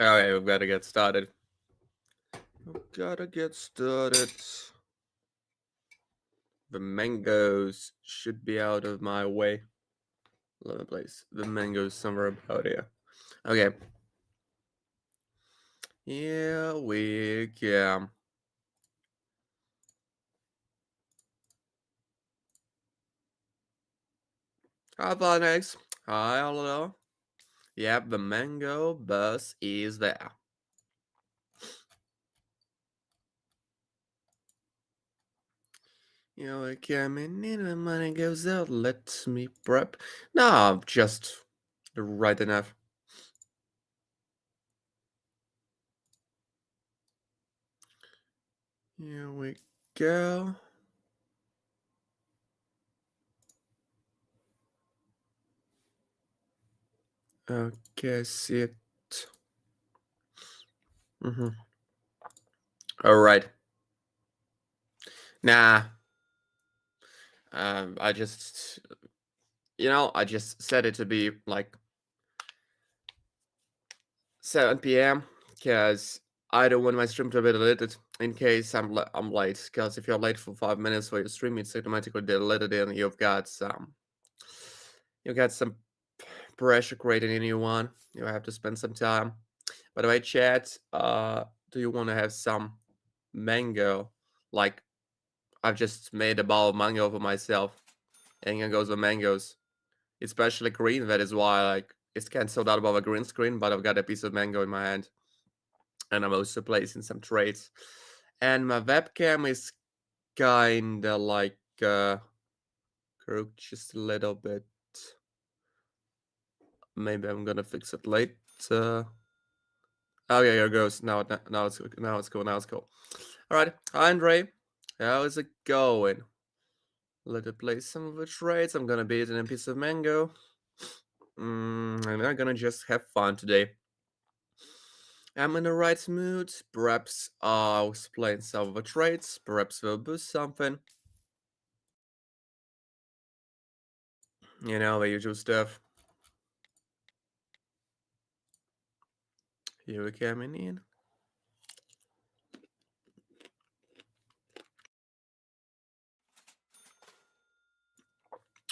Okay, we've got to get started. We've got to get started. The mangoes should be out of my way. Let me place the mangoes somewhere about here. Okay. Here we go. Hi, Next. Hi, hello. Yep, the mango bus is there. We're coming in when money goes out. Let me prep. No, just right enough. Here we go. Okay, see it. All right. Nah. I just set it to be like 7 p.m. because I don't want my stream to be deleted in case I'm late. Because if you're late for 5 minutes for your stream, it's automatically deleted, and you've got some pressure created in you one. You have to spend some time. By the way, chat, do you want to have some mango? Like I've just made a bowl of mango for myself, and here goes the mangoes. Especially green. That is why it's cancelled out above a green screen, but I've got a piece of mango in my hand, and I'm also placing some trades. And my webcam is kinda like crooked just a little bit. Maybe I'm gonna fix it later. Oh yeah, here it goes. Now it's cool. Now it's cool. All right, hi Andre, how is it going? Let it place some of the trades. I'm gonna be eating a piece of mango. And I'm gonna just have fun today. I'm in the right mood. Perhaps I'll explain some of the traits. Perhaps we'll boost something. The usual stuff. Here we're coming in.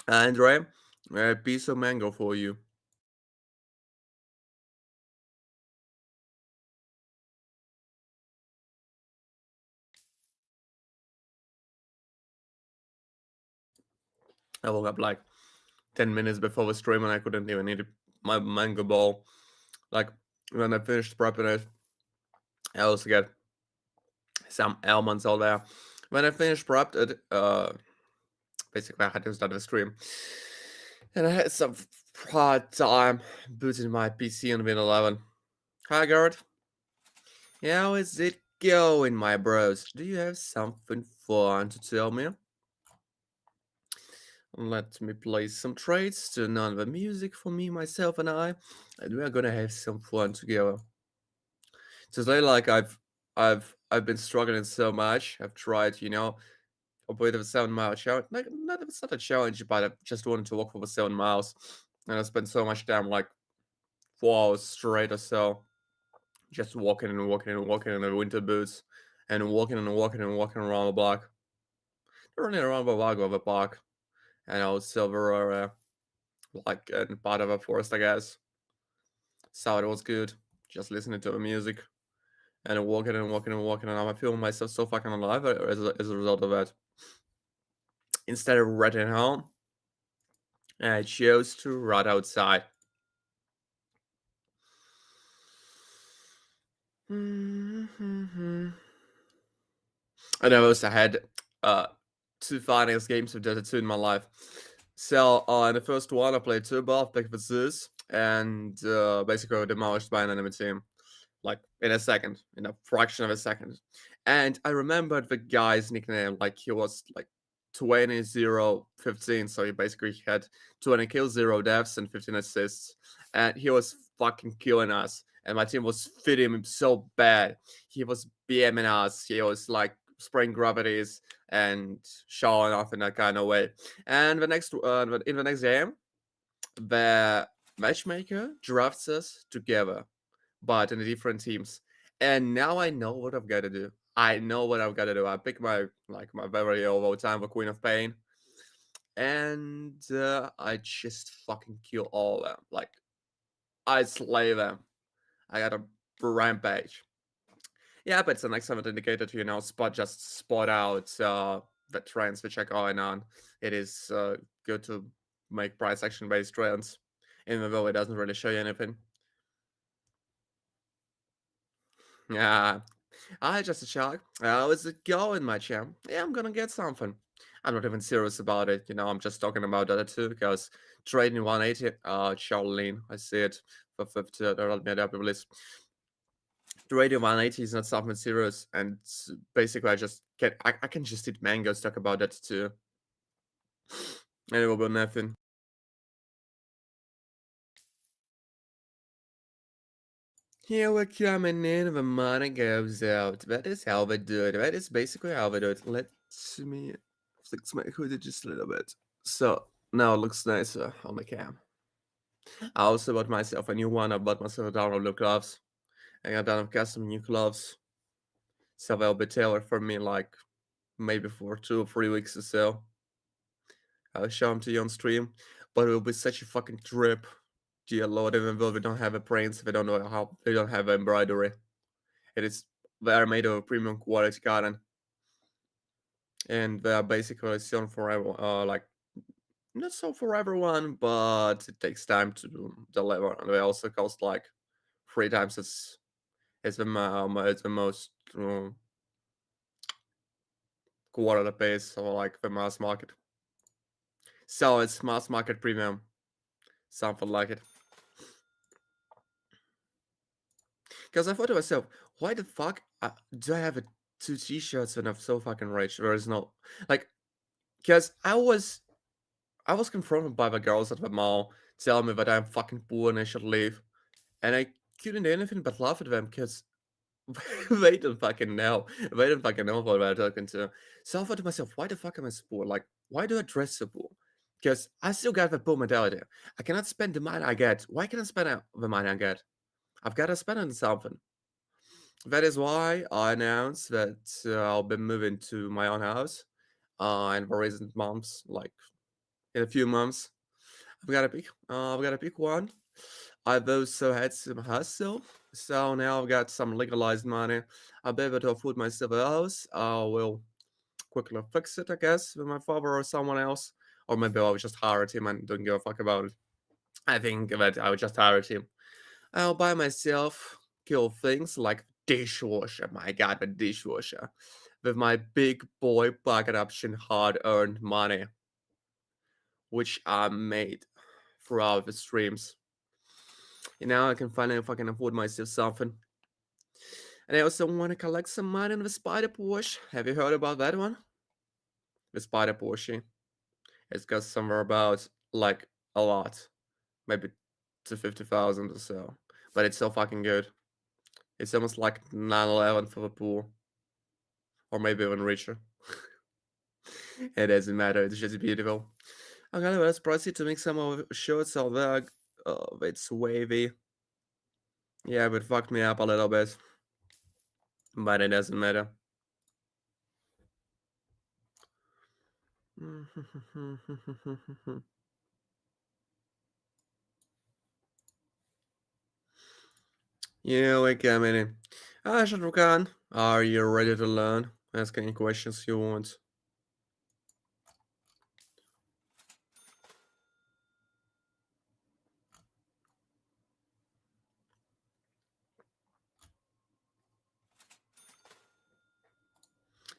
Andre, a piece of mango for you. I woke up like 10 minutes before the stream and I couldn't even eat my mango ball. Like when I finished prepping it, I also got some almonds all there. When I finished prepped it, basically I had to start the stream. And I had some hard time booting my PC on Win 11. Hi Garrett. How is it going, my bros? Do you have something fun to tell me? Let me play some trades, turn on the music for me, myself, and I, and we are gonna have some fun together. Today, like I've been struggling so much. I've tried, a bit of a 7 mile challenge. Like, it's not a challenge, but I just wanted to walk for the 7 miles, and I spent so much time, like 4 hours straight or so, just walking and walking and walking in the winter boots, and walking and walking and walking around the block, running around the block of the park, and I was silver area, like in part of a forest, I guess. So it was good, just listening to the music and walking and walking and walking, and I'm feeling myself so fucking alive as a result of that. Instead of running home, I chose to run outside. And I also had two finals games of Dota 2 in my life. So in the first one, I played two buff, picked the Zeus, and basically demolished by an enemy team. Like in a fraction of a second. And I remembered the guy's nickname, like he was like 20-0-15. So he basically had 20 kills, 0 deaths, and 15 assists. And he was fucking killing us. And my team was fitting him so bad. He was BMing us. He was like spraying gravities and showing off in that kind of way. And in the next game, the matchmaker drafts us together but in the different teams. And now I know what I've got to do. I know what I've got to do. I pick my very all time for Queen of Pain, and I just fucking kill all of them. Like I slay them. I got a rampage. Yeah, but it's an excellent indicator to spot out the trends which are going on. It is good to make price action based trends, even though it doesn't really show you anything. Yeah, I just a shark. How's it going, my champ? Yeah, I'm gonna get something. I'm not even serious about it. I'm just talking about that too, because trading 180, Charlene, I see it for 50, release. Trading 180 is not something serious, and basically I can just eat mangoes, talk about that too. And it will be nothing. Here we're coming in, the money goes out. That is how they do it. That is basically how they do it. Let me fix my hoodie just a little bit. So now it looks nicer on the cam. I also bought myself a new one. I bought myself a download gloves. I got done with custom new gloves. So they'll be tailored for me like maybe for 2 or 3 weeks or so. I'll show them to you on stream. But it will be such a fucking trip. Dear Lord, even though we don't have a prints, we don't know how they don't have embroidery. It is they are made of premium quality cotton. And they are basically sewn for like not so for everyone, but it takes time to deliver. And they also cost like 3 times it's the most quality base or like the mass market. So it's mass market premium, something like it. Because I thought to myself, why the fuck do I have two t-shirts and I'm so fucking rich? There is no like, because I was confronted by the girls at the mall telling me that I'm fucking poor and I should leave, and I couldn't do anything but laugh at them because they don't fucking know. They don't fucking know what they're talking to. So I thought to myself, why the fuck am I so poor? Like, why do I dress so poor? Because I still got the poor mentality. I cannot spend the money I get. Why can I spend the money I get? I've got to spend it on something. That is why I announced that I'll be moving to my own house in the recent months, like in a few months. I've got to pick one. I've also had some hustle, so now I've got some legalized money. I'll be able to afford myself a house. I will quickly fix it, I guess, with my father or someone else. Or maybe I'll just hire a team and don't give a fuck about it. I think that I would just hire a team. I'll buy myself cool things like dishwasher. My god, the dishwasher. With my big boy pocket option hard earned money, which I made throughout the streams. And now I can finally fucking afford myself something. And I also want to collect some money on the Spider Porsche. Have you heard about that one? The Spider Porsche. It's got somewhere about like a lot, maybe to 50,000 or so. But it's so fucking good. It's almost like 911 for the pool, or maybe even richer. It doesn't matter. It's just beautiful. Okay, let's proceed to make some of shorts of that. It's wavy. Yeah, but fucked me up a little bit. But it doesn't matter. Yeah, we're coming in. Ah, Shadrukan, are you ready to learn? Ask any questions you want.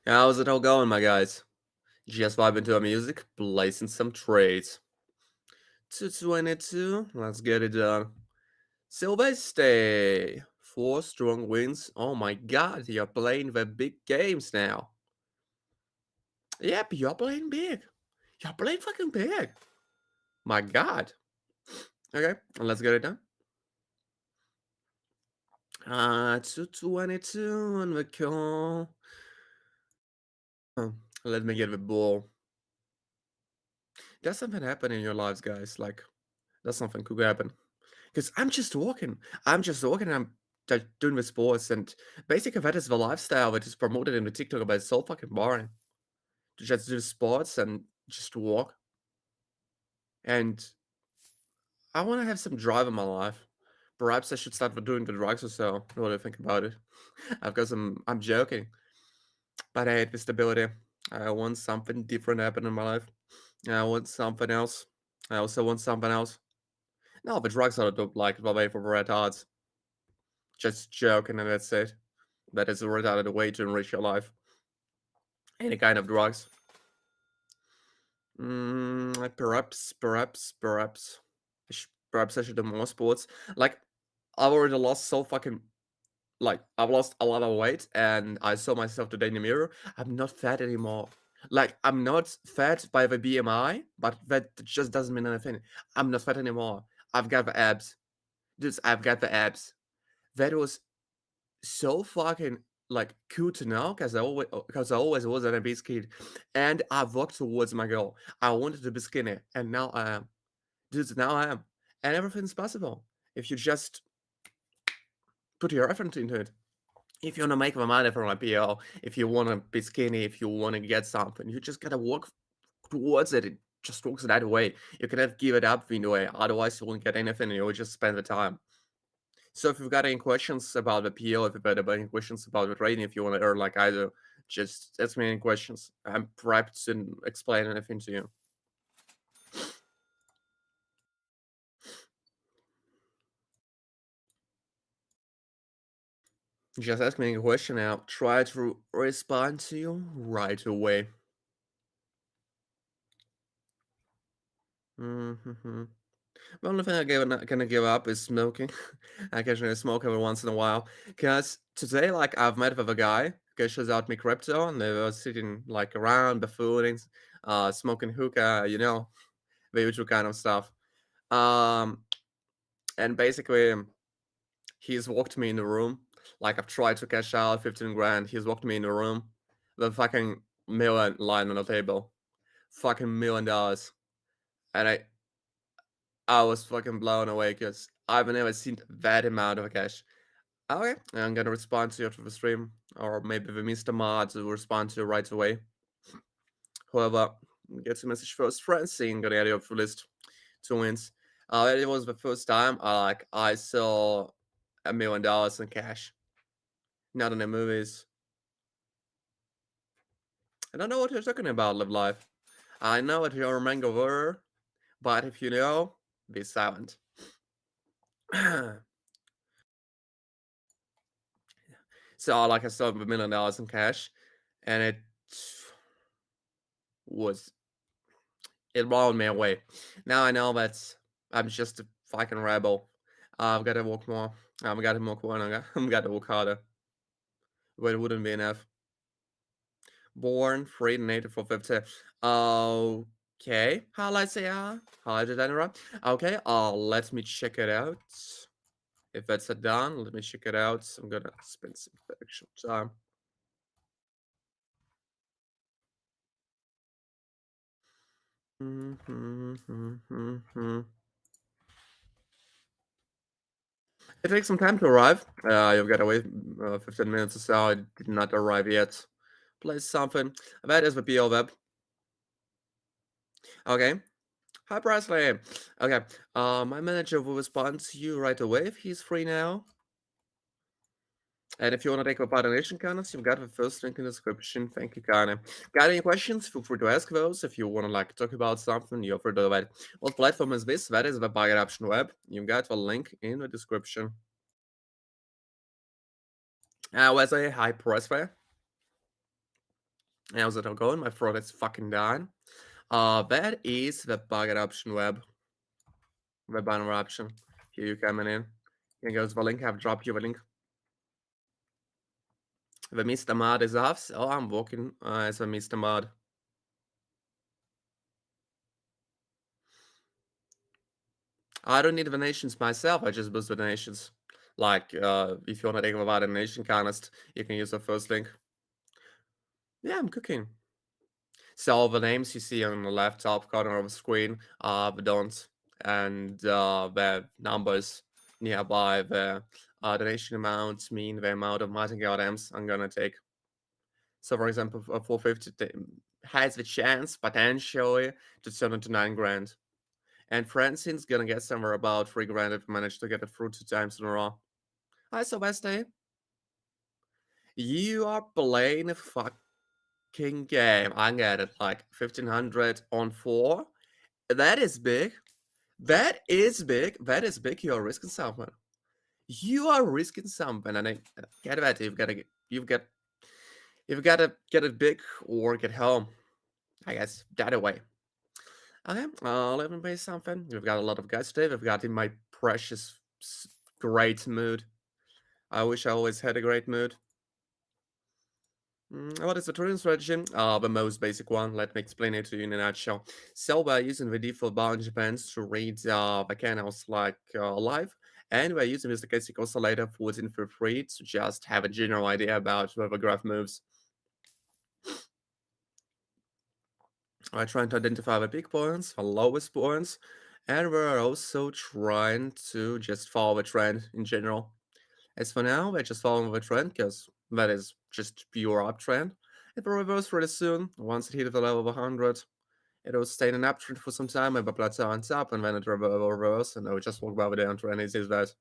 How's it all going, my guys? Just vibing to our music, placing some trades. 222, let's get it done. Silvestre, 4 strong wins. Oh my god, you're playing the big games now. Yep, you're playing big. You're playing fucking big. My god. Okay, let's get it done. 222 on the call. Let me get the ball. Does something happen in your lives, guys? Like, does something could happen? Because I'm just walking. I'm doing the sports, and basically that is the lifestyle that is promoted in the TikTok, but it's so fucking boring to just do sports and just walk. And I want to have some drive in my life. Perhaps I should start with doing the drugs or so. What do you think about it? I've got some. I'm joking, but I hate the stability. I want something different happen in my life. I want something else. I also want something else. No, the drugs are like the way for red hearts. Just joking, and that's it. That is a retarded way to enrich your life. Any kind of drugs. Perhaps. Perhaps I should do more sports. Like, I've already lost so fucking like I've lost a lot of weight, and I saw myself today in the mirror. I'm not fat anymore. Like, I'm not fat by the BMI, but that just doesn't mean anything. I'm not fat anymore. I've got the abs. Dudes, I've got the abs. That was so fucking like cool to know because I always was an obese kid, and I've worked towards my goal. I wanted to be skinny, and now I am. Dudes, now I am, and everything's possible if you just put your effort into it. If you want to make the money from IPO, if you want to be skinny, if you want to get something, you just gotta work towards it. It just works that way. You cannot give it up in a way. Otherwise, you won't get anything. You will just spend the time. So if you've got any questions about the PO, if you've got any questions about the trading, if you want to earn like I do, just ask me any questions. I'm prepped to explain anything to you. Just ask me any question and I'll try to respond to you right away. Mm-hmm. The only thing not gonna give up is smoking. I occasionally smoke every once in a while. Cause today, like, I've met with a guy who shows out me crypto, and they were sitting like around buffooning, smoking hookah, the usual kind of stuff. Um, and basically, he's walked me in the room. Like, I've tried to cash out 15 grand. He's walked me in the room. The fucking million lying on the table. Fucking $1 million. And I was fucking blown away because I've never seen that amount of cash. Okay, I'm gonna respond to you after the stream, or maybe the Mr. Mod will respond to you right away. However, get a message first. Francine got added up for list 2 wins. It was the first time I saw $1 million in cash. Not in the movies. I don't know what you're talking about, Live Life. I know what your manga were, but if you know, be silent. So like I saw $1 million in cash, and was it blown me away. Now I know that I'm just a fucking rebel. I've got to work more. I've got to work more. I've got to work harder. But it wouldn't be enough. Born free native for 50. Okay. Highlights yeah. Highlighted that. Okay. Let me check it out. If that's done, let me check it out. I'm gonna spend some extra time. It takes some time to arrive. You've got to wait 15 minutes or so. It did not arrive yet. Play something. That is the PO web. Okay. Hi, Presley. Okay. My manager will respond to you right away if he's free now. And if you want to take part in Nation Connors, you've got the first link in the description. Thank you, Kana. Got any questions? Feel free to ask those. If you want to like talk about something, you're free to do that. What platform is this? That is the Buy Option Web. You've got the link in the description. Wesley, hi, Presley. How's it all going? My throat is fucking dying. That is the Buy Option Web. The banner option. Here you coming in. Here goes the link. I've dropped you the link. The Mr. Mod is off, so I'm working as a Mr. Mod. I don't need the nations myself, I just boost the nations. Like, if you want to take about a nation contest, you can use the first link. Yeah, I'm cooking. So all the names you see on the left top corner of the screen are the dons, and the numbers nearby the donation amounts mean the amount of martingale items I'm gonna take. So, for example, a 450 has the chance potentially to turn into 9 grand. And Francine's gonna get somewhere about 3 grand if we manage to get it through 2 times in a row. Hi, Sylvester. You are playing a fucking game. I get it. Like 1500 on 4. That is big. That is big. That is big. You're risking something. You are risking something, and I get that. You've got to get it big or get home. I guess that way. Okay, let me play something. We've got a lot of guys today. We've got in my precious, great mood. I wish I always had a great mood. What is the trading strategy? The most basic one. Let me explain it to you in a nutshell. So we're using the default boundary bands to read the canals like live, and we're using the stochastic oscillator for for free to just have a general idea about where the graph moves. We're trying to identify the peak points, the lowest points, and we're also trying to just follow the trend in general. As for now, we're just following the trend because that is just pure uptrend. It will reverse really soon. Once it hits the level of 100, it will stay in an uptrend for some time, maybe plateau on top, and then it will reverse, and it will just walk by the downtrend. It is that.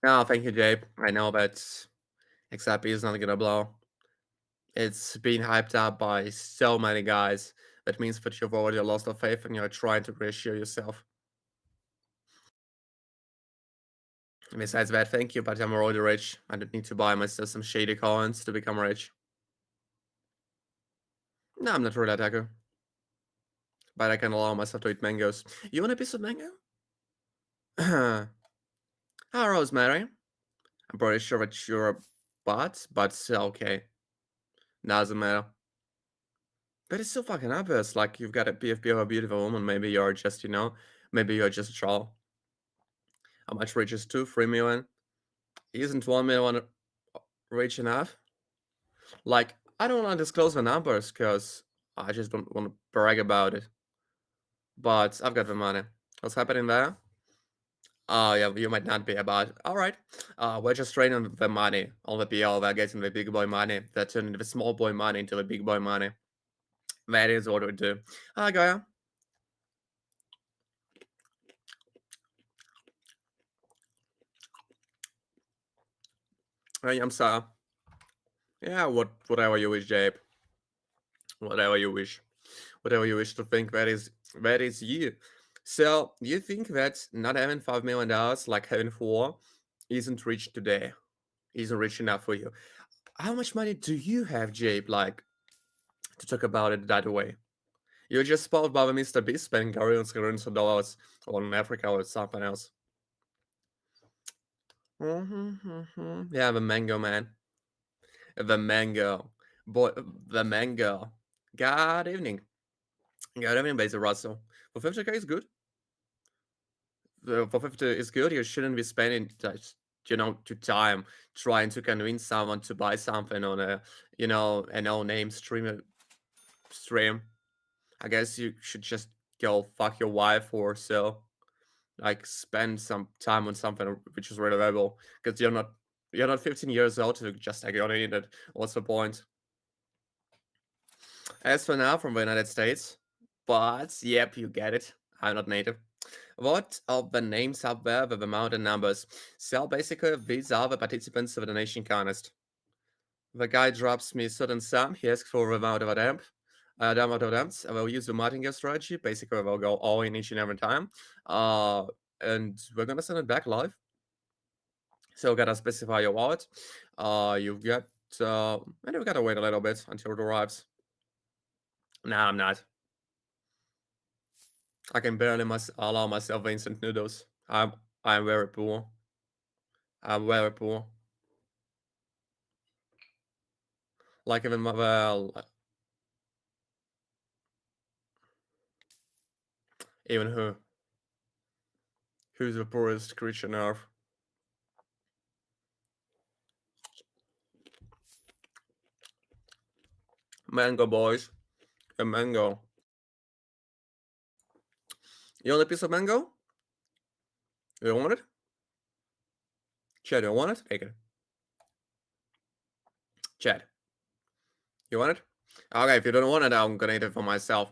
Oh, thank you, Jabe. I know that XRP is not gonna blow. It's been hyped up by so many guys. That means that you've already lost the faith and you're trying to reassure yourself. Besides that, thank you, but I'm already rich. I don't need to buy myself some shady coins to become rich. No, I'm not really that hacker, but I can allow myself to eat mangoes. You want a piece of mango? Ah, Rosemary. I'm pretty sure that you're a bot, but okay. Doesn't matter. But it's so fucking obvious. Like, you've got a PFP of a beautiful woman. Maybe you're just, maybe you're just a troll. How much rich is 2? 3 million? Isn't 1 million rich enough? Like, I don't want to disclose the numbers because I just don't want to brag about it. But I've got the money. What's happening there? Oh, yeah, you might not be about. All right. We're just trading the money on the PL. We're getting the big boy money. That turning the small boy money into the big boy money. That is what we do. Hi, Gaia. Hey, I'm Sarah. Yeah, whatever you wish, Jabe. Whatever you wish. Whatever you wish to think, that is you. So, you think that not having $5 million, like having 4, isn't rich today? Isn't rich enough for you? How much money do you have, Jabe, like, to talk about it that way? You're just spoiled by the Mr. Beast spending billions of dollars on Africa or something else. Yeah, the mango man. The mango. Boy, the mango. Good evening. Good evening, Basil Russell. For 50k is good. For 50 is good. You shouldn't be spending to time trying to convince someone to buy something on a no-name stream. I guess you should just go fuck your wife or so. Like, spend some time on something which is really valuable because you're not 15 years old to just like on it. What's the point? As for now, from the United States, but yep, you get it. I'm not native. What of the names up there with the mountain numbers? So basically, these are the participants of the nation contest. The guy drops me a certain sum. He asks for the amount of attempts. The amount of attempts. I will use the martingale strategy. Basically, we'll go all in each and every time. And we're gonna send it back live. So gotta specify your wallet. You've got and we've gotta wait a little bit until it arrives. Nah, I'm not. I can barely allow myself instant noodles. I'm very poor. I'm very poor. Like even even who's the poorest creature on earth? Mango boys. A mango. You want a piece of mango? You want it? Chad, you want it? Take it. Chad, you want it? Okay, if you don't want it, I'm gonna eat it for myself.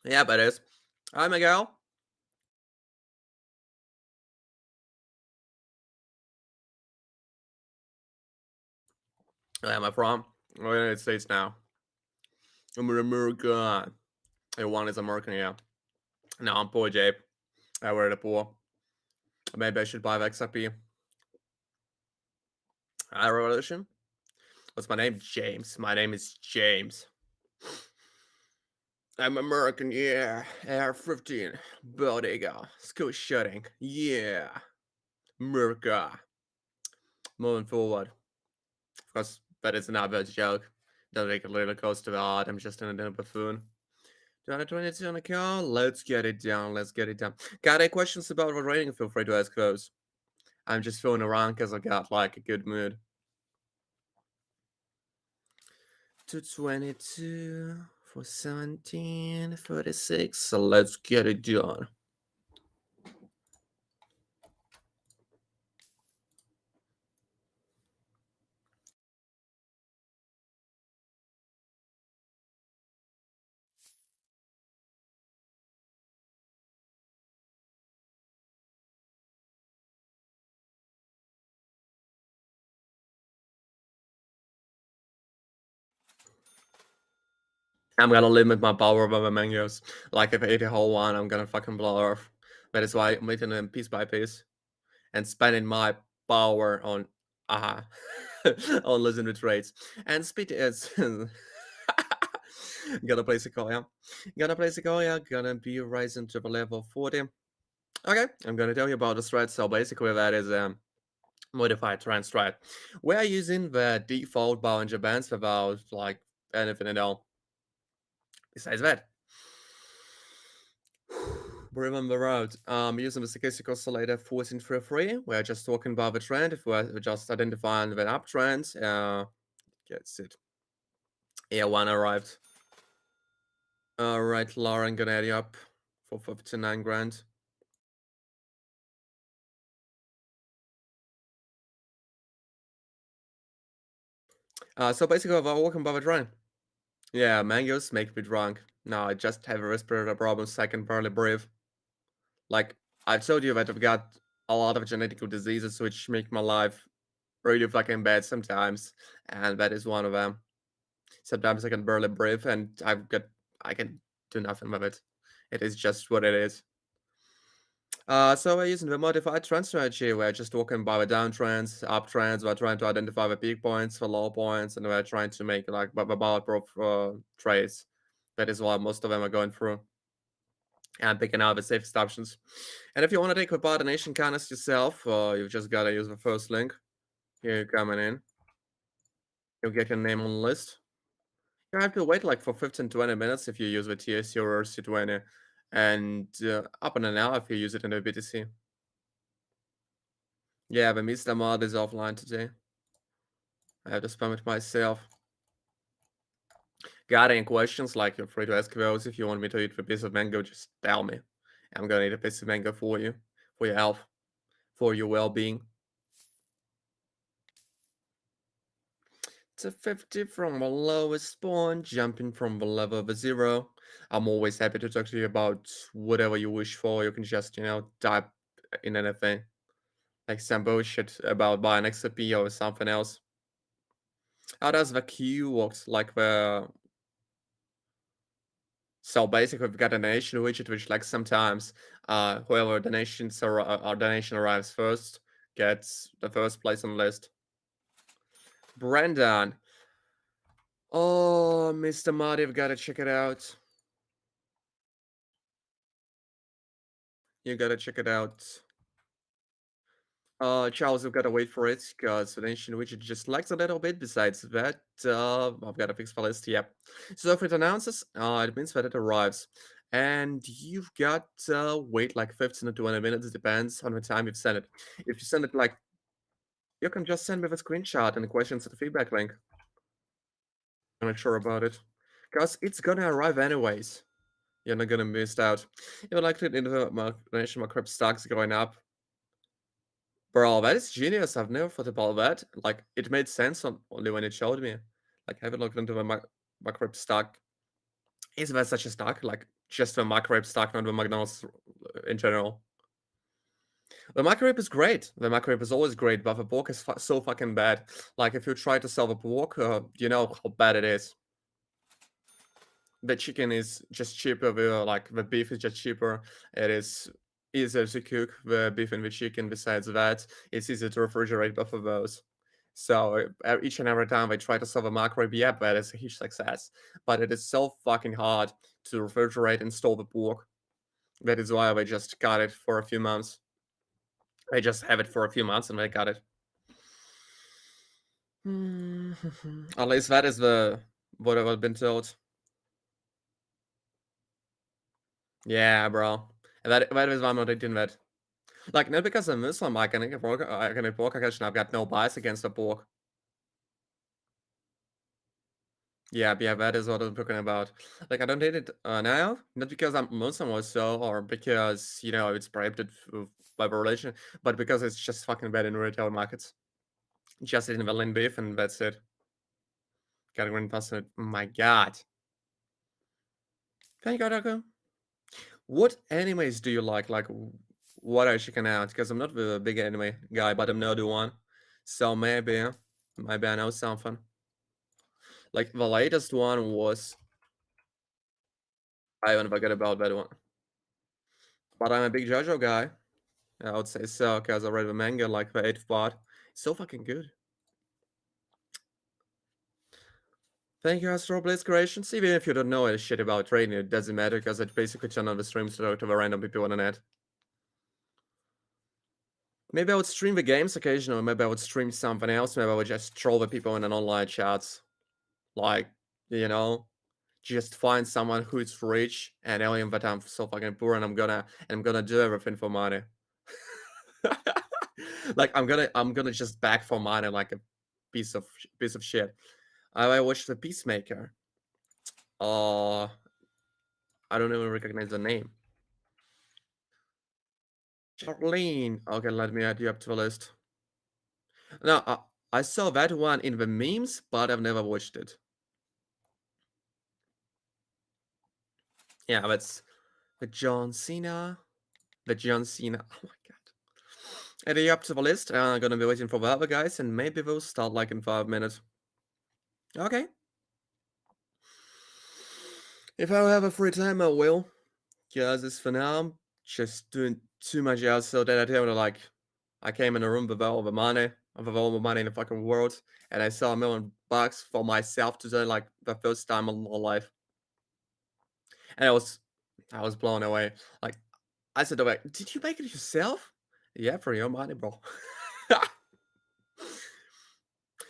Yeah, but it is. Hi, Miguel. Where am I from? United States now. I'm an American. One is American, yeah. No, I'm poor, Jabe. I wear the poor. Maybe I should buy XRP. Hi, Revolution. What's my name? James. My name is James. I'm American, yeah. AR-15. Bodega. School shutting. Yeah. America. Moving forward. Of course, that is another joke. Don't make a little close to the heart. I'm just an buffoon. 222 on the call. Let's get it down. Let's get it down. Got any questions about what rating? Feel free to ask those. I'm just fooling around because I got like a good mood. 222 for 1746. So let's get it done. I'm gonna limit my power by my mangoes. Like if I eat a whole one, I'm gonna fucking blow off. That is why I'm eating them piece by piece and spending my power on on listening to trades. And speed is gonna play Sequoia. Gonna play Sequoia, gonna be rising to the level 40. Okay, I'm gonna tell you about the thread. So basically that is modified trend thread. We're using the default Bollinger Bands without like anything at all. Besides that, remember out. Using the stochastic oscillator 1433, we're just talking about the trend. If we're just identifying the uptrend, gets it. Yeah, one arrived. All right, Lauren, gonna add you up for 59 grand. So basically, we're walking by the trend. Yeah, mangoes make me drunk. No, I just have a respiratory problem, so I can barely breathe. Like, I told you that I've got a lot of genetic diseases which make my life really fucking bad sometimes, and that is one of them. Sometimes I can barely breathe, and I can do nothing with it. It is just what it is. So we're using the modified trend strategy. We're just talking about the downtrends, uptrends. We're trying to identify the peak points, the low points, and we're trying to make like bulletproof trades. That is why most of them are going through and picking out the safest options. And if you want to take the coordination contest yourself, you've just got to use the first link. Here you're coming in. You'll get your name on the list. You have to wait like for 15-20 minutes if you use the TSC or C20, and up in an hour if you use it in the BTC. Yeah, the Mr. mod is offline today. I have to spam it myself. Got any questions? Like, you're free to ask those. If you want me to eat a piece of mango, just tell me. I'm gonna eat a piece of mango for you, for your health, for your well-being. It's a 50 from the lowest spawn, jumping from the level of a 0. I'm always happy to talk to you about whatever you wish for. You can just, type in anything. Like some bullshit about buying XP or something else. How does the queue works? Like so basically we've got a donation widget which like sometimes whoever donations or our donation arrives first gets the first place on the list. Brendan. Oh, Mr. Marty, you've got to check it out. You gotta check it out. Charles, we've gotta wait for it because the nation widget just lags a little bit. Besides that, I've got to fix the list. Yep. So if it announces, it means that it arrives. And you've got wait like 15 to 20 minutes. It depends on the time you've sent it. If you send it like You can just send me the screenshot and the questions to the feedback link. I'm not sure about it. Because it's gonna arrive anyways. You're not gonna miss out. You like it in the nation crypt stocks going up. Bro, that is genius. I've never thought about that. Like, it made sense only when it showed me. Like, have a look into the crypt stock. Is that such a stock? Like, just the microwave stock, not the McDonald's in general. The microwave is great. The microwave is always great, but the pork is so fucking bad. Like, if you try to sell the pork, you know how bad it is. The chicken is just cheaper. Like, the beef is just cheaper. It is easier to cook the beef and the chicken. Besides that, it's easier to refrigerate both of those. So each and every time I try to sell the microwave, yeah, that is a huge success. But it is so fucking hard to refrigerate and store the pork. That is why I just got it for a few months. I just have it for a few months and I got it. At least that is what I've been told. Yeah, bro. That is why I'm not eating that. Like, not because I'm Muslim, I can eat pork, I've got no bias against the pork. Yeah, that is what I'm talking about. Like, I don't eat it now, not because I'm Muslim or so, or because, you know, it's prohibited by the religion, but because it's just fucking bad in retail markets. Just eating the lean beef and that's it. Got a green pasta. My god. Thank you, Dako. What animes do you like? Like, what are checking out? Because I'm not the big anime guy, but I'm not the one. So maybe I know something. Like, the latest one was, I even forget about that one. But I'm a big JoJo guy. I would say so, because I read the manga, like the 8th part. It's so fucking good. Thank you, Astro Blaze Creations. Even if you don't know a shit about trading, it doesn't matter, because I basically turn on the streams to talk to the random people on the net. Maybe I would stream the games occasionally, maybe I would stream something else, maybe I would just troll the people in an online chats. Like, you know, just find someone who is rich and tell him that I'm so fucking poor and I'm gonna do everything for money. Like, I'm gonna just beg for money like a piece of shit. I watched The Peacemaker. Uh, I don't even recognize the name. Charlene. Okay, let me add you up to the list. No, I saw that one in the memes, but I've never watched it. Yeah, that's the John Cena. The John Cena. Oh my god. Add you up to the list. I'm gonna be waiting for the other guys, and maybe we'll start like in 5 minutes. Okay. If I have a free time, I will. Because as for now, I'm just doing too much else. So that I tell you, like, I came in a room with all the money, with all the money in the fucking world, and I saw $1 million for myself today, like the first time in my life, and I was blown away. Like, I said, "Oh, wait, did you make it yourself?" Yeah, for your money, bro.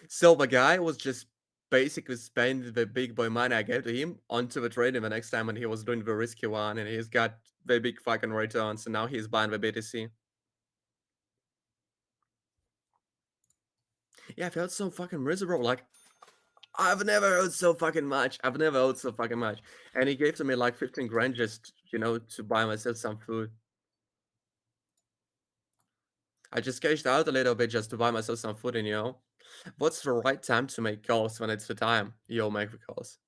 So the guy was just basically spending the big boy money I gave to him onto the trading the next time when he was doing the risky one, and he's got the big fucking returns, and now he's buying the BTC. Yeah, I felt so fucking miserable. Like, I've never owed so fucking much. I've never owed so fucking much. And he gave to me like 15 grand just, to buy myself some food. I just cashed out a little bit just to buy myself some food, and what's the right time to make calls when it's the time you'll make the calls?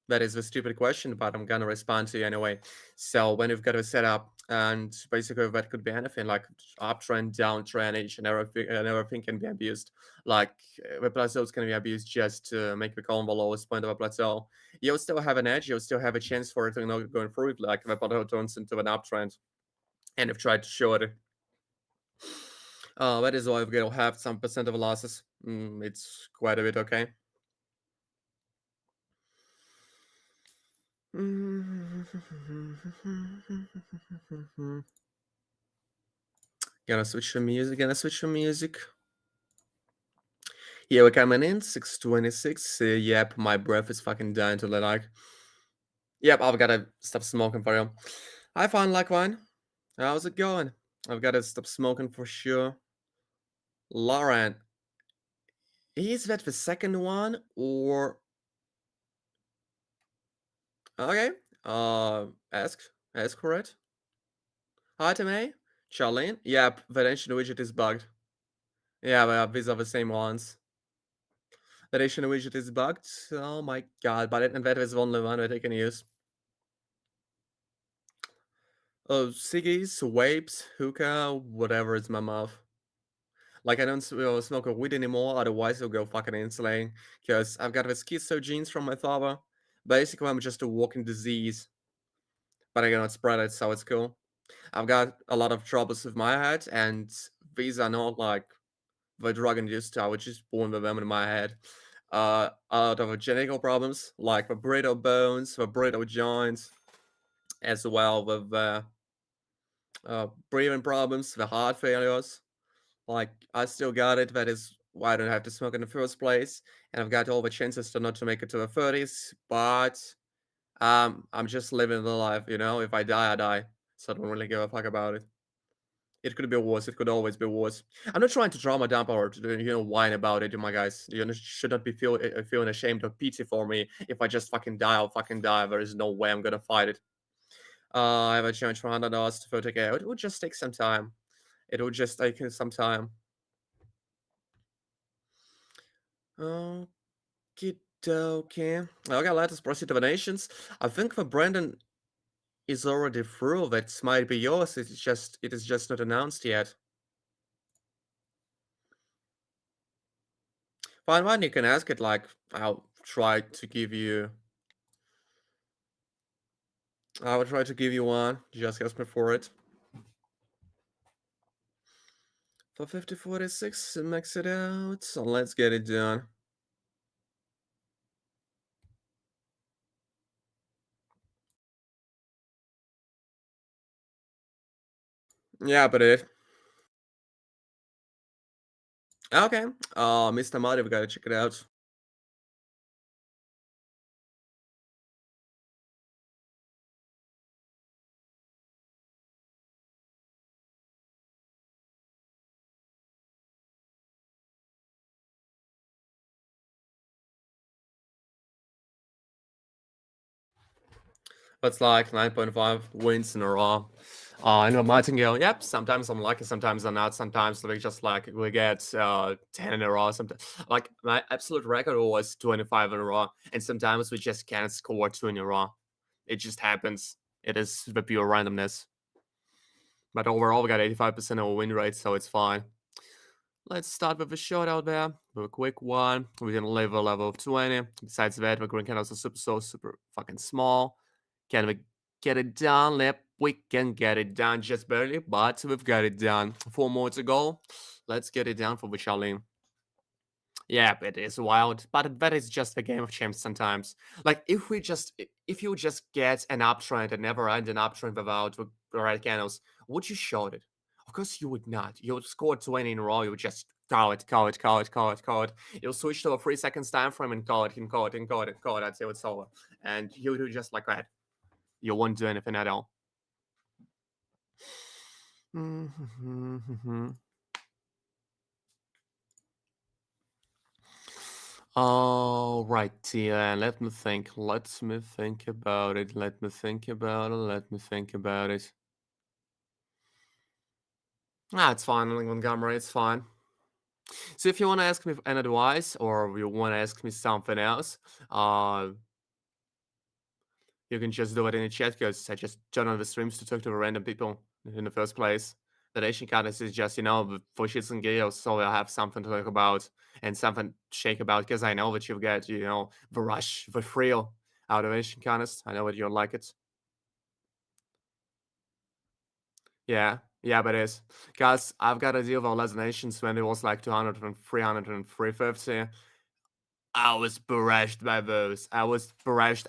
That is a stupid question, but I'm gonna respond to you anyway. So when you've got a setup, and basically that could be anything like uptrend, downtrend, each and everything can be abused. Like, the plateaus can be abused just to make the call on the lowest point of a plateau. You'll still have an edge. You'll still have a chance for it to going through it. Like, the plateau turns into an uptrend, and you've tried to short it. That is why we'll have some percent of losses. It's quite a bit, okay. Gonna switch to music. Yeah, we're coming in 6:26. Yep, my breath is fucking dying to the like. Yep, I've gotta stop smoking for you. Hi, fine like wine. How's it going? I've gotta stop smoking for sure. Lauren, Is that the second one or okay? Ask ask for it. Item A, Charlene. Yep, the ancient widget is bugged. Yeah, well, these are the same ones. The ancient widget is bugged. Oh my god! But and that is the only one that I can use. Oh, ciggies, vapes, hookah, whatever is my mouth. Like I don't smoke a weed anymore, otherwise I'll go fucking insane. Because I've got the schizo genes from my father. Basically, I'm just a walking disease, but I cannot spread it, so it's cool. I've got a lot of troubles with my head, and these are not like the drug induced. I was just born with them in my head. Out of genetic problems like the brittle bones, the brittle joints, as well with breathing problems, the heart failures. Like I still got it. That is why I don't have to smoke in the first place, and I've got all the chances to not to make it to the 30s. But I'm just living the life, you know. If I die, I die. So I don't really give a fuck about it. It could be worse. It could always be worse. I'm not trying to trauma dump or to whine about it, my guys. You should not be feeling ashamed or pity for me. If I just fucking die, I'll fucking die. There is no way I'm gonna fight it. I have a chance for $100 to vote again. It would just take some time. It would just take some time. Okay, okay. Okay, let us proceed to the nations. I think the Brandon is already through. That might be yours. It is just not announced yet. Fine, one you can ask it. Like I'll try to give you. I will try to give you one. Just ask me for it. For 5046, max it out. So let's get it done. Yeah, but it. Okay. Mr. Marty, we gotta check it out. That's like 9.5 wins in a row. I know Martingale. Yep. Sometimes I'm lucky, sometimes I'm not. Sometimes we just like we get 10 in a row. Sometimes like my absolute record was 25 in a row, and sometimes we just can't score two in a row. It just happens. It is the pure randomness. But overall, we got 85% of a win rate, so it's fine. Let's start with a short out there, with a quick one. We can live a level of 20. Besides that, the green candles are super fucking small. Can we get it done? Yep, we can get it done just barely, but we've got it done. 4 more to go. Let's get it done for Vishalim. Yeah, it is wild, but that is just the game of champs sometimes. Like if you just get an uptrend and never end an uptrend without the right candles, would you short it? Of course you would not. You would score 20 in a row, you would just call it, call it, call it, call it, call it. You'll switch to a 3 seconds time frame and call it and call it and call it and call it until it's over. And you do just like that. You won't do anything at all. All right, yeah, let me think. Let me think about it. Let me think about it. Let me think about it. Ah, it's fine, Montgomery. It's fine. So if you want to ask me an advice or you want to ask me something else, uh, you can just do it in the chat because I just turn on the streams to talk to random people in the first place. The nation kindness is just, for shits and giggles, so I have something to talk about and something to shake about because I know that you've got, the rush, the thrill out of nation kindness. I know that you'll like it. Yeah, yeah, but it is. Guys, I've got a deal with our nations when it was like 200 and 300 and 350. I was barraged by those. I was barraged.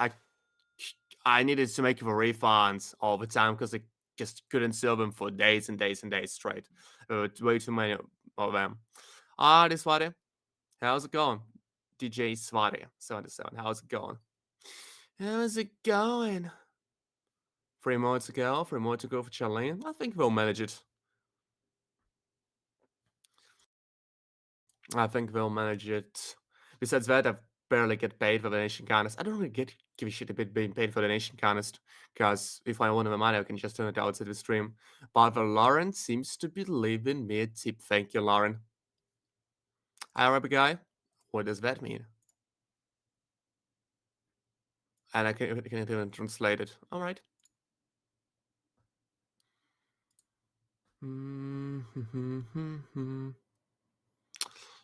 I needed to make the refunds all the time because I just couldn't sell them for days and days and days straight. Way too many of them. Ah, this Swati. How's it going? DJ Swati 77. How's it going? How's it going? 3 more to go. 3 more to go for Charlene. I think we'll manage it. I think we'll manage it. Besides that, I barely get paid for the nation contest. I don't really give a shit about being paid for the nation contest, because if I want the money, I can just turn it outside the stream. But the Lauren seems to be leaving me a tip. Thank you, Lauren. Arabic guy, what does that mean? And I can even translate it. All right.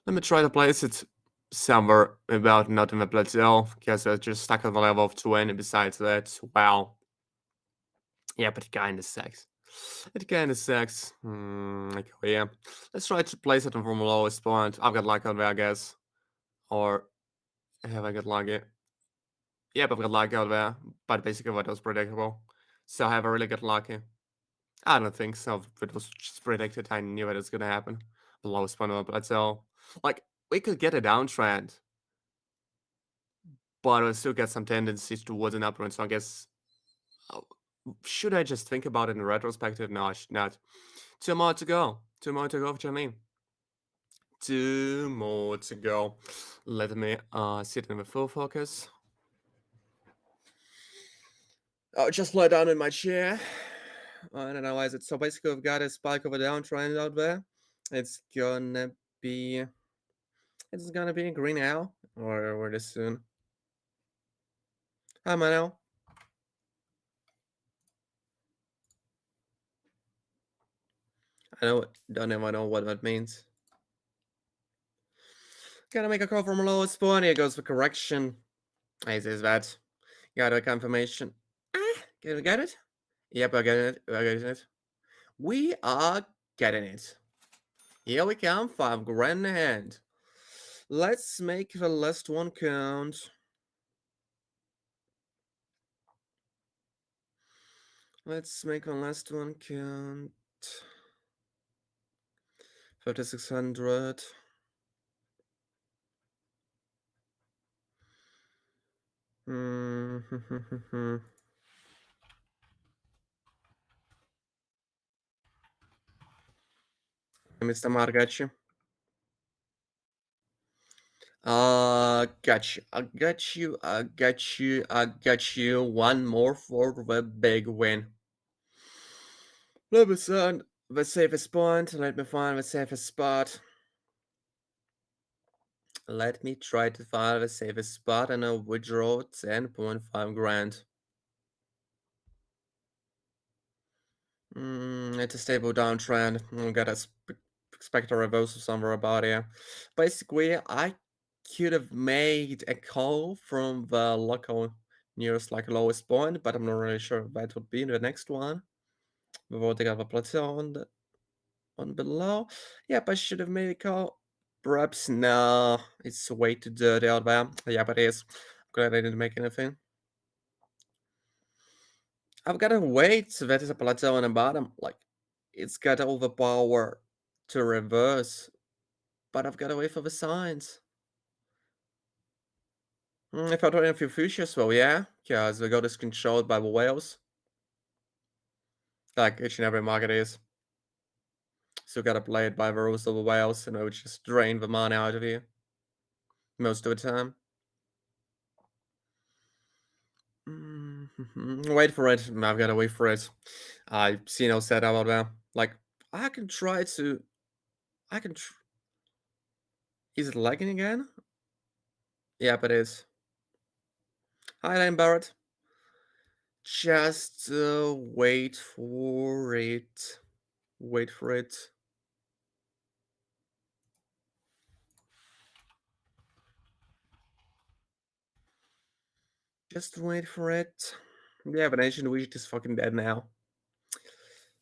Let me try to place it somewhere about not in the plateau, because I just stuck at the level of 20. Besides that, wow. Yeah, but it kinda sucks. It kinda sucks. Okay, yeah. Let's try to place it from the lowest point. I've got luck on there, I guess. Or have I got lucky? Yep, I've got luck out there. But basically that was predictable. So have I really got lucky? I don't think so. If it was just predicted, I knew it was gonna happen. The lowest point of the plateau. Like, we could get a downtrend, but I still get some tendencies towards an uptrend. So I guess, uh, should I just think about it in retrospective? No, I should not. 2 more to go. 2 more to go, Janine. 2 more to go. Let me sit in the full focus. Oh, just lie down in my chair and analyze it. So basically, we've got a spike of a downtrend out there. It's gonna be, it's gonna be a green owl or this soon. Hi, Mano. Don't even know what that means. Gotta make a call from lowest point. Here goes the correction. Is that? Got a confirmation. Can we get it? Yep, I get it. I get it. We are getting it. Here we come, 5 grand in hand. Let's make the last one count. Let's make the last one count. 3600. Mr. Mar, got you. Got you. I got you. I got you. I got you. One more for the big win. Let me find the safest point. Let me find the safest spot. Let me try to find the safest spot and I'll withdraw 10.5 grand. It's a stable downtrend. We got a expect a reversal somewhere about here. Basically, I could have made a call from the local nearest like lowest point, but I'm not really sure if that would be the next one. Before they got a plateau on below. Yep, I should have made a call. Perhaps no, it's way too dirty out there. Yeah, but it is. Glad I didn't make anything. I've got to wait so that is a plateau on the bottom. Like, it's got all the power to reverse, but I've got to wait for the signs. If I don't have a few futures, well, yeah, because we got this controlled by the whales. Like each and every market is. So gotta play it by the rules of the whales, and it would just drain the money out of you. Most of the time. Wait for it. I've gotta wait for it. I see no setup out there. Like, I can try to. I can. Is it lagging again? Yep, it is. Hi, Lane Barrett. Just wait for it. Wait for it. Just wait for it. Yeah, but ancient widget is fucking dead now.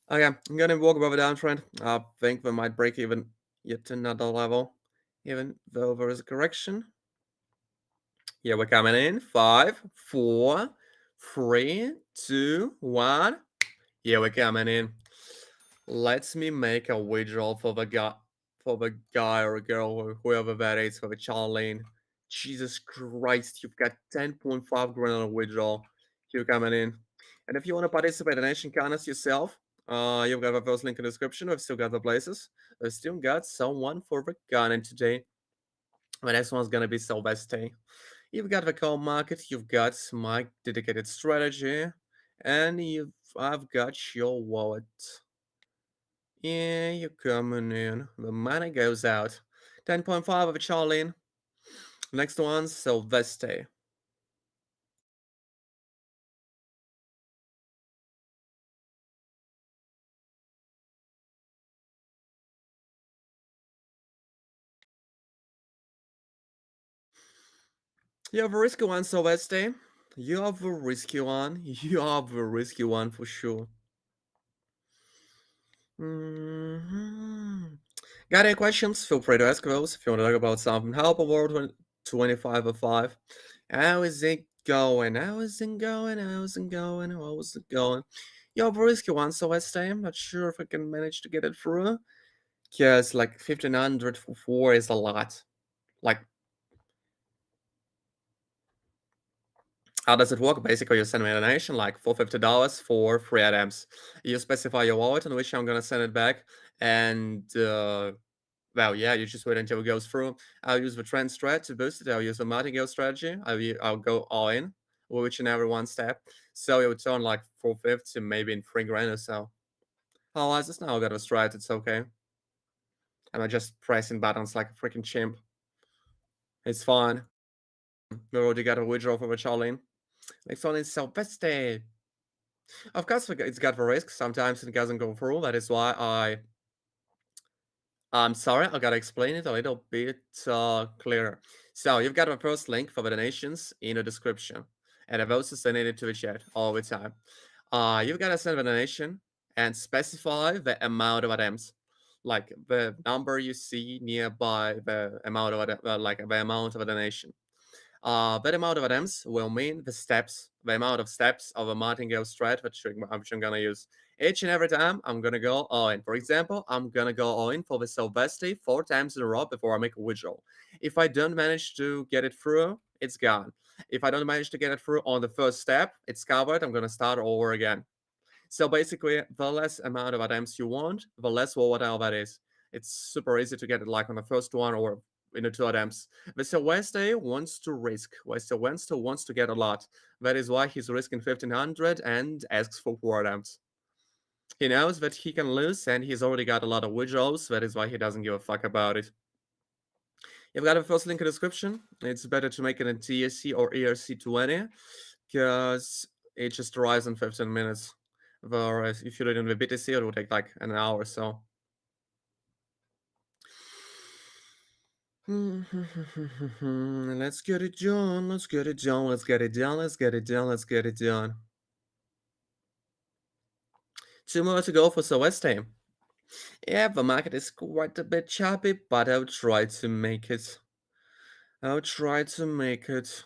Okay, I'm gonna walk above a downtrend. I think we might break even yet another level. Even though there is a correction. Yeah, we're coming in. 5, 4, 3, 2, 1. Yeah, we're coming in. Let me make a withdrawal for the guy or girl or whoever that is, for the Charlene. Jesus Christ, you've got 10.5 grand on a withdrawal. You're coming in. And if you want to participate in Nation Contest yourself, you've got the first link in the description. We've still got the places. We've still got someone for the gun today. The next one's gonna be Sylvester. You've got the cold market, you've got my dedicated strategy, and I've got your wallet. Yeah, you're coming in. The money goes out. 10.5 of a Charlene. Next one's Sylvester. You have a risky one, Sylvester. You have a risky one. You have a risky one for sure. Got any questions? Feel free to ask those. If you want to talk about something, help award 2505. How is it going? How is it going? How is it going? How is it going? You have a risky one, Sylvester. I'm not sure if I can manage to get it through. Because like 1500 for 4 is a lot. Like, how does it work? Basically, you send me a donation like for $50 for 3 items. You specify your wallet on which I'm gonna send it back, and well, yeah, you just wait until it goes through. I'll use the trend strat to boost it. I'll use the martingale strategy. I'll go all in with each and every one step. So it would turn like 4/5 to maybe in 3 grand or so. Otherwise, it's now I got a strat. It's okay. I'm not just pressing buttons like a freaking chimp. It's fine. We already got a withdraw for the Charlene. Next one is Sylvester. Of course, it's got the risk. Sometimes it doesn't go through. That is why I'm sorry, I gotta explain it a little bit clearer. So you've got the first link for the donations in the description, and I've also sent it to the chat all the time. You've gotta send the donation and specify the amount of items, like the number you see nearby the amount of like the amount of a donation. That amount of items will mean the amount of steps of a martingale strat which I'm gonna use. Each and every time, I'm gonna go all in. For example, I'm gonna go all in for the Sylvester 4 times in a row before I make a withdrawal. If I don't manage to get it through, it's gone. If I don't manage to get it through on the first step, it's covered. I'm gonna start over again. So basically, the less amount of items you want, the less volatile that is. It's super easy to get it like on the first one or in the 2 attempts. Mr. Wednesday wants to risk. Mr. Wednesday wants to get a lot. That is why he's risking 1500 and asks for 4 attempts. He knows that he can lose and he's already got a lot of withdrawals. That is why he doesn't give a fuck about it. You've got a first link in the description. It's better to make it in TSC or ERC20 because it just arrives in 15 minutes. Whereas if you do it in the BTC, it will take like an hour or so. Let's get it done. Let's get it done. Let's get it done. Let's get it done. Let's get it done. 2 more to go for Celeste. Yeah, the market is quite a bit choppy, but I'll try to make it. I'll try to make it.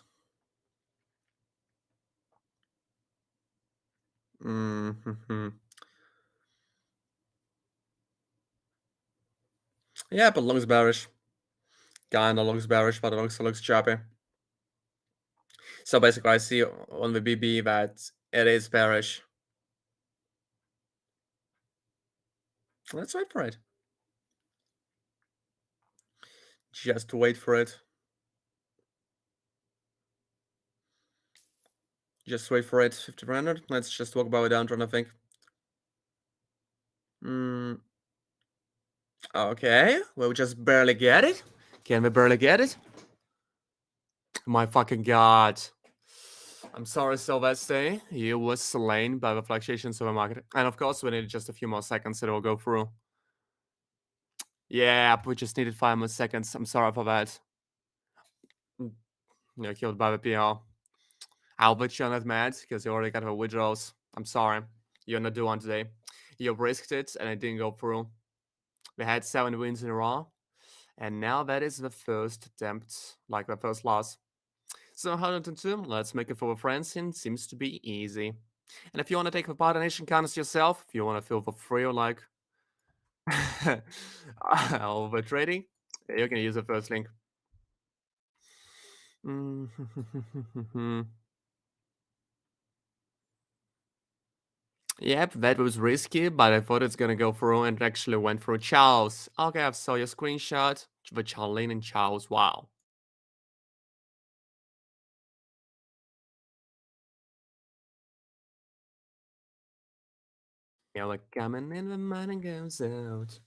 Yeah, but looks bearish. Kinda looks bearish, but it also looks choppy. So basically, I see on the BB that it is bearish. Let's wait for it. Just wait for it. Just wait for it. 1500. Let's just talk about it downtrend, I think. Okay, we'll just barely get it. Can we barely get it? My fucking god. I'm sorry, Sylvester. You were slain by the fluctuations of the market. And of course, we need just a few more seconds so it will go through. Yeah, we just needed 5 more seconds. I'm sorry for that. You're killed by the PR. I'll bet you on that, Matt, because you already got the withdrawals. I'm sorry. You're not doing one today. You risked it and it didn't go through. We had 7 wins in a row. And now that is the first attempt, like the first loss. So 102, let's make it for a friends and seems to be easy. And if you want to take the donation contest yourself, if you want to feel for free or like over trading, you can use the first link. Yep, that was risky, but I thought it's gonna go through and it actually went through Charles. Okay, I saw your screenshot. The Charlene and Charles, wow. Yeah, like coming in the morning goes out.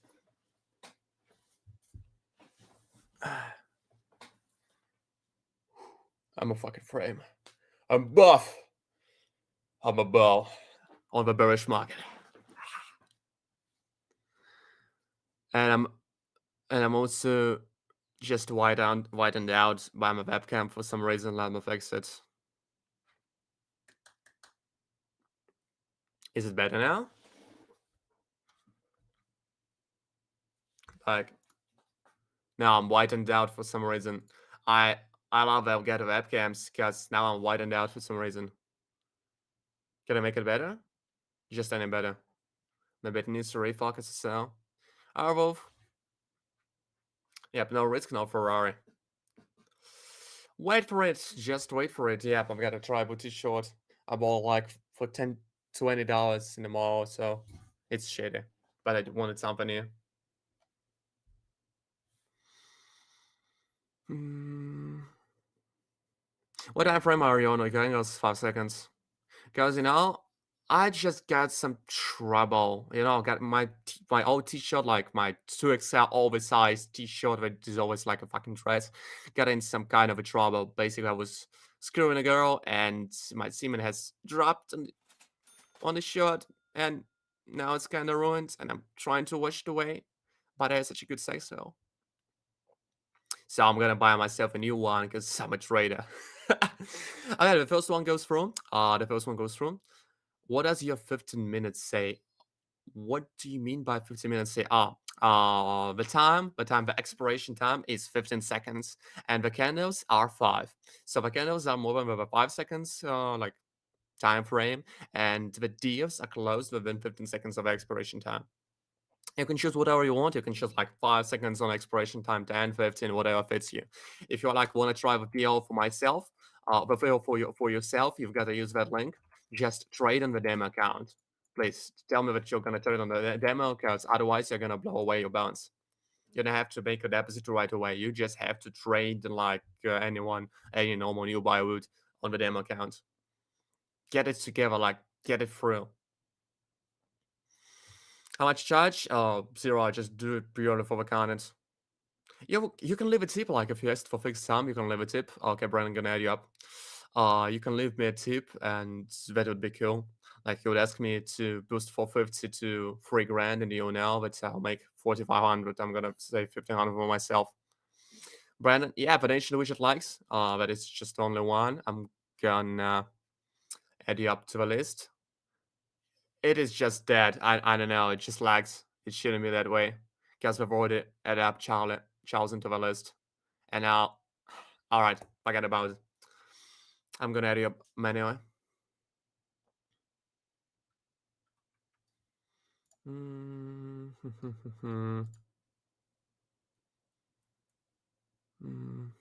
I'm a fucking frame. I'm buff. I'm a bull on the bearish market. And I'm also just widened out by my webcam for some reason. Let me fix it. Is it better now? Like, now I'm widened out for some reason. I I love get webcams because now I'm widened out for some reason. Can I make it better? Just any better. Maybe it needs to refocus itself. Oh, well, yep, no risk, no Ferrari. Wait for it. Just wait for it. Yep, I've got a tribal t-shirt. I bought like for $20 in the mall, so it's shitty. But I wanted something new. Hmm. What time frame are you on? Okay, that's 5 seconds. Because I just got some trouble. Got my old t-shirt, like my 2XL oversized t-shirt that is always like a fucking dress. Got in some kind of a trouble. Basically, I was screwing a girl, and my semen has dropped on the shirt, and now it's kind of ruined. And I'm trying to wash it away, but I had such a good sex though. So I'm gonna buy myself a new one because I'm a trader. Okay, the first one goes through. The first one goes through. What does your 15 minutes say? What do you mean by 15 minutes say? The expiration time is 15 seconds, and the candles are 5. So the candles are more than the 5 seconds, like time frame, and the deals are closed within 15 seconds of expiration time. You can choose whatever you want. You can choose like 5 seconds on expiration time, 10, 15, whatever fits you. If you like want to try the PL for myself, the PL for yourself, you've got to use that link. Just trade on the demo account. Please tell me that you're gonna trade on the demo because otherwise you're gonna blow away your balance. You don't have to make a deposit right away. You just have to trade like any normal new buy would on the demo account. Get it together, like get it through. How much charge? Oh, zero. I just do it purely for the content. You can leave a tip, like if you asked for fixed time, you can leave a tip. Okay, Brandon, gonna add you up. You can leave me a tip, and that would be cool. Like you would ask me to boost 450 to 3 grand in the ONL, but I'll make 4,500. I'm gonna save 1,500 for myself. Brandon, yeah, but ancient widget likes. That is just only one. I'm gonna add you up to the list. It is just dead. I don't know. It just lags. It shouldn't be that way. Because we've already added up Charles into the list. And now, all right, forget about it. I'm gonna add you up manually. Mm. Mm.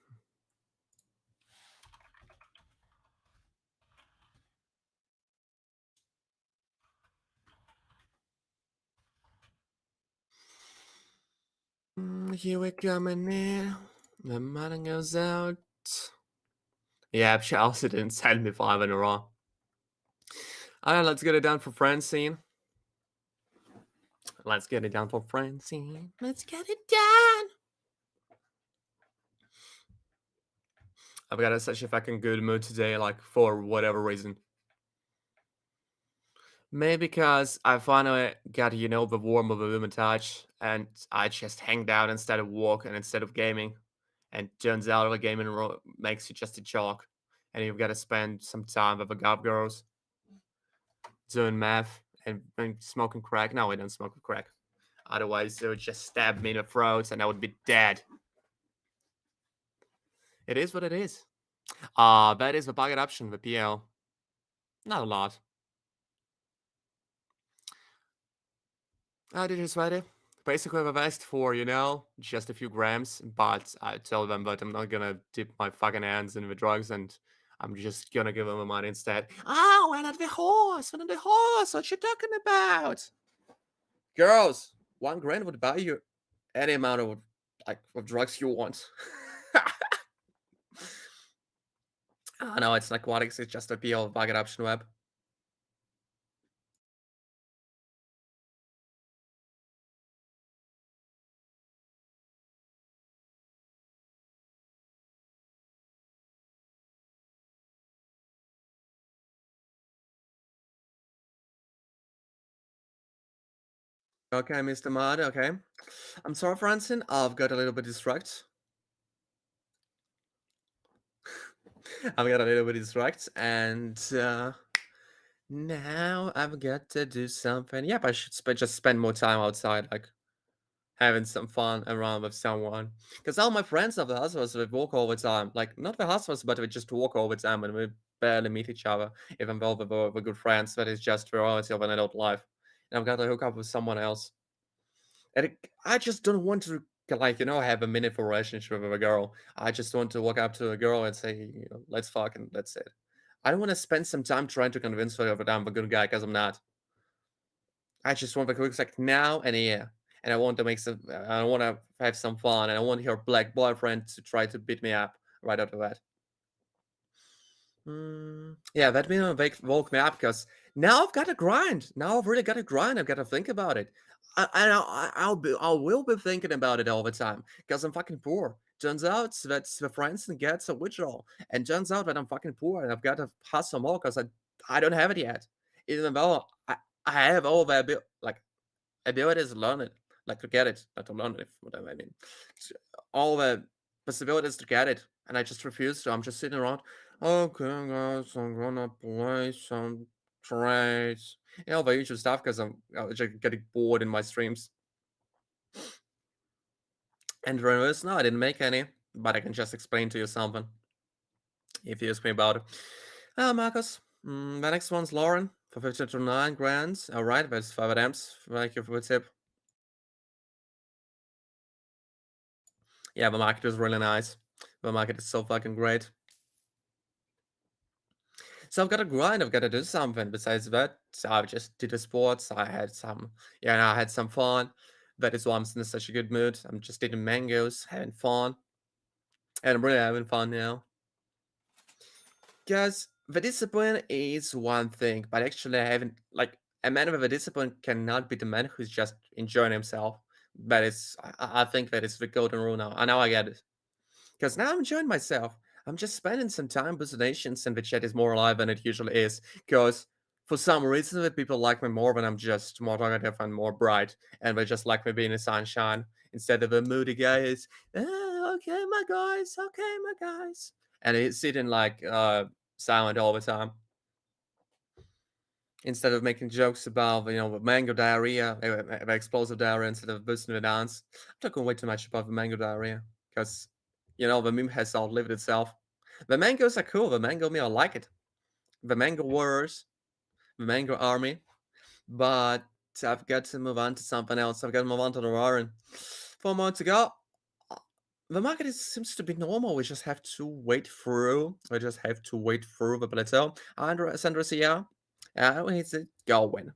Here we coming in. The money goes out. Yeah, Charles didn't send me 5 in a row. All right, let's get it done for Francine. Let's get it done for Francine. Let's get it done. I've got such a fucking good mood today, like for whatever reason. Maybe because I finally got, the warmth of a woman touch, and I just hanged out instead of walking, instead of gaming. And turns out the gaming makes you just a jock, and you've got to spend some time with the goth girls doing math and smoking crack. No, we don't smoke crack. Otherwise, they would just stab me in the throat, and I would be dead. It is what it is. That is the bucket option, the PL. Not a lot. I did just ready. Basically, I've asked for, just a few grams, but I tell them that I'm not gonna dip my fucking hands in the drugs and I'm just gonna give them the money instead. Oh, why not the horse? Why not the horse? What you talking about? Girls, 1 grand would buy you any amount of drugs you want. I know it's aquatics, it's just a PL bucket option web. Okay, Mr. Mud, okay. I'm sorry, Francine, I've got a little bit distracted. I've got a little bit distracted, and now I've got to do something. Yep, I should just spend more time outside, like having some fun around with someone. Because all my friends of the hustlers, we walk all the time. Like, not the hustlers, but we just walk all the time and we barely meet each other, even though we're good friends. That is just the reality of an adult life. And I've got to hook up with someone else. And I just don't want to, like, have a meaningful relationship with a girl. I just want to walk up to a girl and say, let's fuck, and that's it. I don't want to spend some time trying to convince her that I'm a good guy, because I'm not. I just want the quick like now and here. And I want to make some, I want to have some fun, and I want her black boyfriend to try to beat me up right after that. Yeah, that really woke me up, because now I've got to grind. Now I've really got to grind. I've got to think about it. I will be thinking about it all the time, because I'm fucking poor. Turns out that the friends and gets a withdrawal, and turns out that I'm fucking poor and I've got to hustle more, because I don't have it yet. Even though I have all the like abilities to learn it, like to get it, not to learn it, whatever I mean. All the possibilities to get it, and I just refuse to. I'm just sitting around. Okay, guys, I'm gonna play some trades. The usual stuff, because I'm just getting bored in my streams. And reverse, no, I didn't make any, but I can just explain to you something if you ask me about it. Marcus, the next one's Lauren for 50 to 9 grand. All right, that's 5 amps. Thank you for the tip. Yeah, the market is really nice. The market is so fucking great. So I've got to grind. I've got to do something besides that. So I just did the sports. I had some, I had some fun. That is why I'm in such a good mood. I'm just eating mangoes, having fun, and I'm really having fun now. Because the discipline is one thing, but actually having like a man with a discipline cannot be the man who's just enjoying himself. That is, I think that is the golden rule now. I know I get it. Because now I'm enjoying myself. I'm just spending some time with the nations, and the chat is more alive than it usually is. Because for some reason, the people like me more when I'm just more talkative and more bright, and they just like me being in the sunshine instead of a moody guy who's, okay, my guys, okay, my guys. And he's sitting like silent all the time. Instead of making jokes about, mango diarrhea, explosive diarrhea, instead of boosting the dance. I'm talking way too much about the mango diarrhea, because, the meme has outlived itself. The mangoes are cool. The mango me, I like it. The mango warriors, the mango army. But I've got to move on to something else. I've got to move on to the roaring. 4 more to go. The market seems to be normal. We just have to wait through. We just have to wait through the plateau. Andres here. How is it going?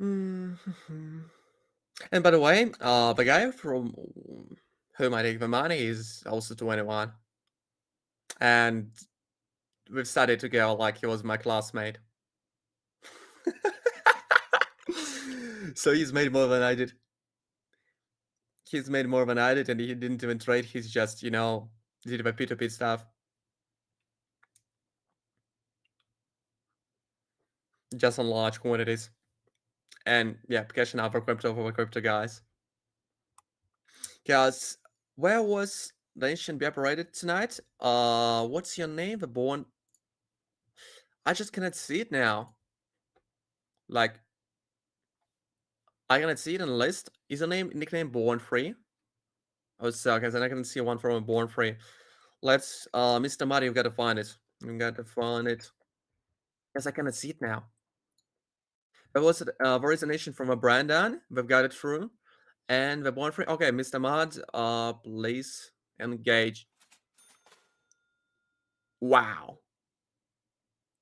And by the way, the guy from whom I take the money is also 21. And we've studied together like he was my classmate. So he's made more than I did. He's made more than I did, and he didn't even trade. He's just, did the P2P stuff. Just on large quantities. And yeah, cashing out for crypto guys. Guys, where was the nation be operated tonight? What's your name? The born. I just cannot see it now. Like, I cannot see it in the list. Is your nickname Born Free? Oh, so okay, then I can see one from Born Free. Let's, Mr. Muddy, you've got to find it. You've got to find it. Yes, I cannot see it now. There is a nation from a Brandon. We've got it through. And the Born Free. Okay, Mr. Mud, please engage. Wow.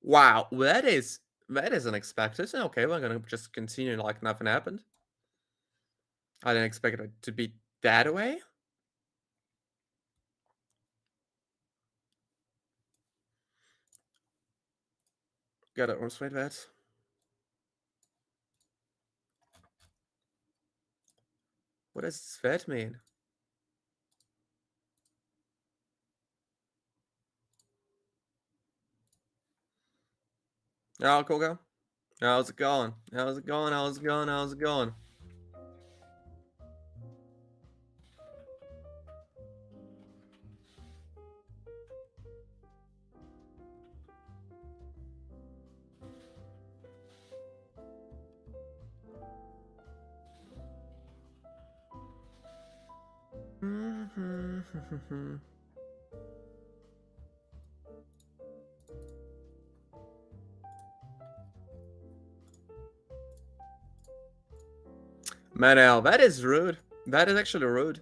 Wow, that is unexpected. Okay, we're gonna just continue like nothing happened. I didn't expect it to be that way. Gotta translate that. What does that mean? Oh, cool, go. How's it going? How's it going? How's it going? How's it going? Manel, that is rude. That is actually rude.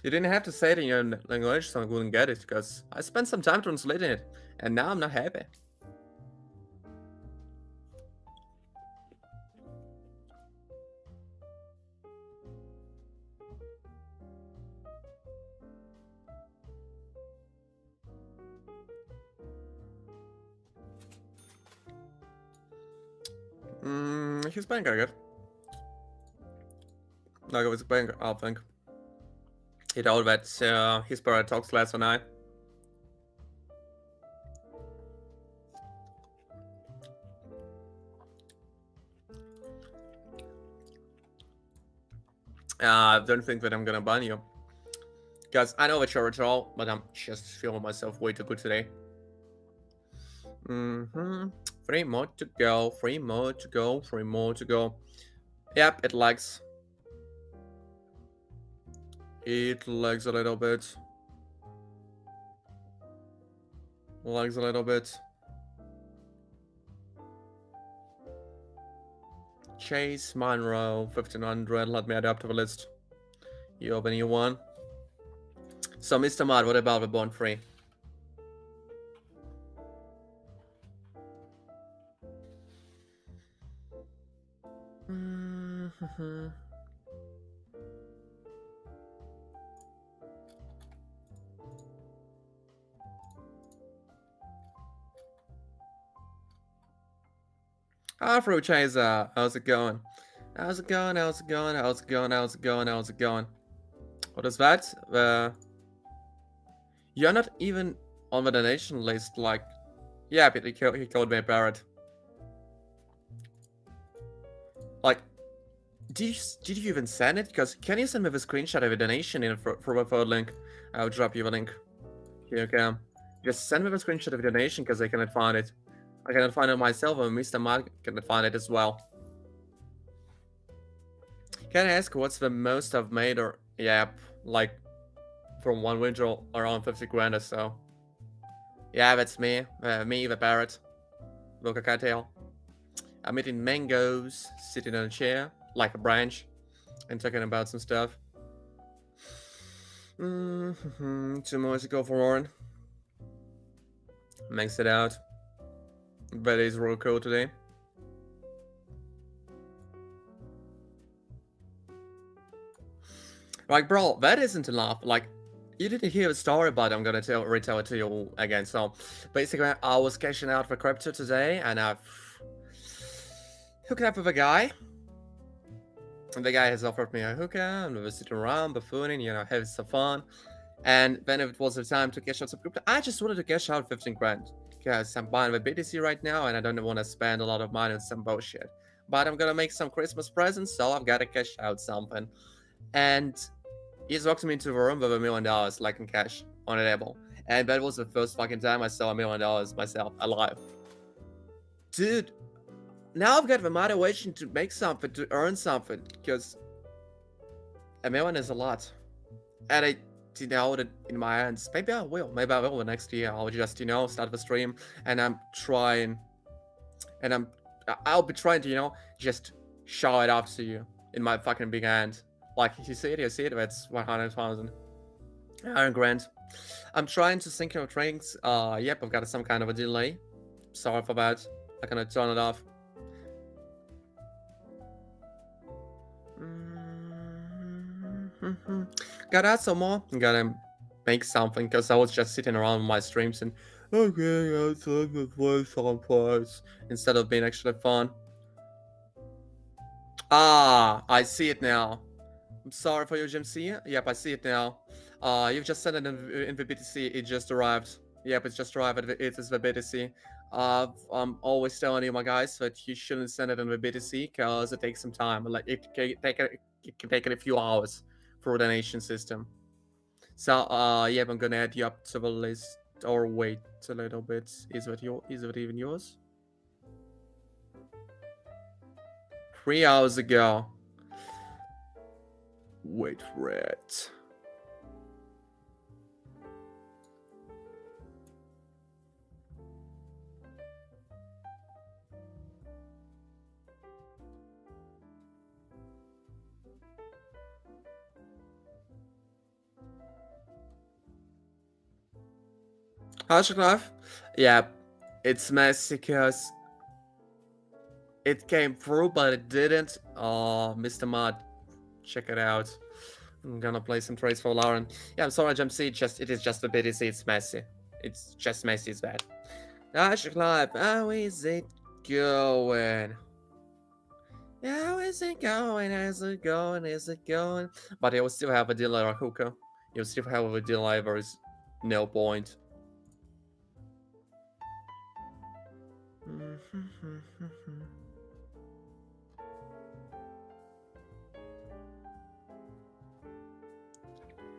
You didn't have to say it in your language so I wouldn't get it, because I spent some time translating it, and now I'm not happy. He's playing kind of good. Like, he's playing, I think. He told that his brother talks less than I. I don't think that I'm gonna ban you. Because I know that you're a troll, but I'm just feeling myself way too good today. 3 more to go, 3 more to go, 3 more to go. Yep, it lags. It lags a little bit. Lags a little bit. Chase, Monroe, 1500. Let me add up to the list. You have a new one. So, Mr. Mud, what about the Bond 3? Afro Chaser, how's it going? How's it going? How's it going? How's it going? How's it going? How's it going? What is that? You're not even on the donation list, like... Yeah, but he called me a parrot. Like, did you even send it? Because can you send me the screenshot of a donation in for a photo link? I'll drop you a link. Here you can. Just send me the screenshot of a donation, because I cannot find it. I cannot find it myself, and Mr. Mark cannot find it as well. Can I ask what's the most I've made, or... Yeah, like, from one winter around 50 grand or so. Yeah, that's me. Me, the parrot. Look, I can't tell. I'm eating mangoes, sitting on a chair, like a branch, and talking about some stuff. 2 more to go for Warren. Max it out. But it's real cool today. Like, bro, that isn't enough. Like, you didn't hear the story, but I'm gonna retell it to you again. So, basically, I was cashing out for crypto today, and I've hooked up with a guy. And the guy has offered me a hookah, and we were sitting around, buffooning, you know, having some fun. And then it was the time to cash out some crypto. I just wanted to cash out 15 grand. Because I'm buying the BTC right now, and I don't want to spend a lot of money on some bullshit. But I'm gonna make some Christmas presents, so I've gotta cash out something. And he's walked me into the room with $1 million, like in cash, on a table. And that was the first fucking time I saw $1 million myself, alive. Dude, now I've got the motivation to make something, to earn something, because $1 million is a lot. And I didn't hold it in my hands. Maybe I will the next year. I'll just, you know, start the stream, and I'm trying, and I'll be trying to, you know, just show it off to you in my fucking big hand. Like, you see it, that's 100,000. Iron Grant. I'm trying to sync your drinks. Yep, I've got some kind of a delay. Sorry for that. I cannot turn it off. Gotta add some more. Gotta make something, because I was just sitting around my streams and okay, I'll take the voice on place instead of being actually fun. Ah, I see it now. I'm sorry for your GMC. Yep, I see it now. You've just sent it in the BTC. It just arrived. Yep, it's just arrived. It is the BTC. I'm always telling you, my guys, that you shouldn't send it in the BTC because it takes some time. Like it can take it a few hours for the nation system. So yeah, I'm gonna add you up to the list. Or wait a little bit. Is it even yours? 3 hours ago. Wait for it. Life? Yeah, it's messy because it came through, but it didn't. Oh, Mr. Mud, check it out. I'm gonna play some trades for Lauren. Yeah, I'm sorry, JMC. It is just a BTC. It's messy. It's just messy as that. Life, how is it going? How is it going? How's it going? Is it going? But you'll still have a delay, Hookah. You'll still have a delay. There is no point.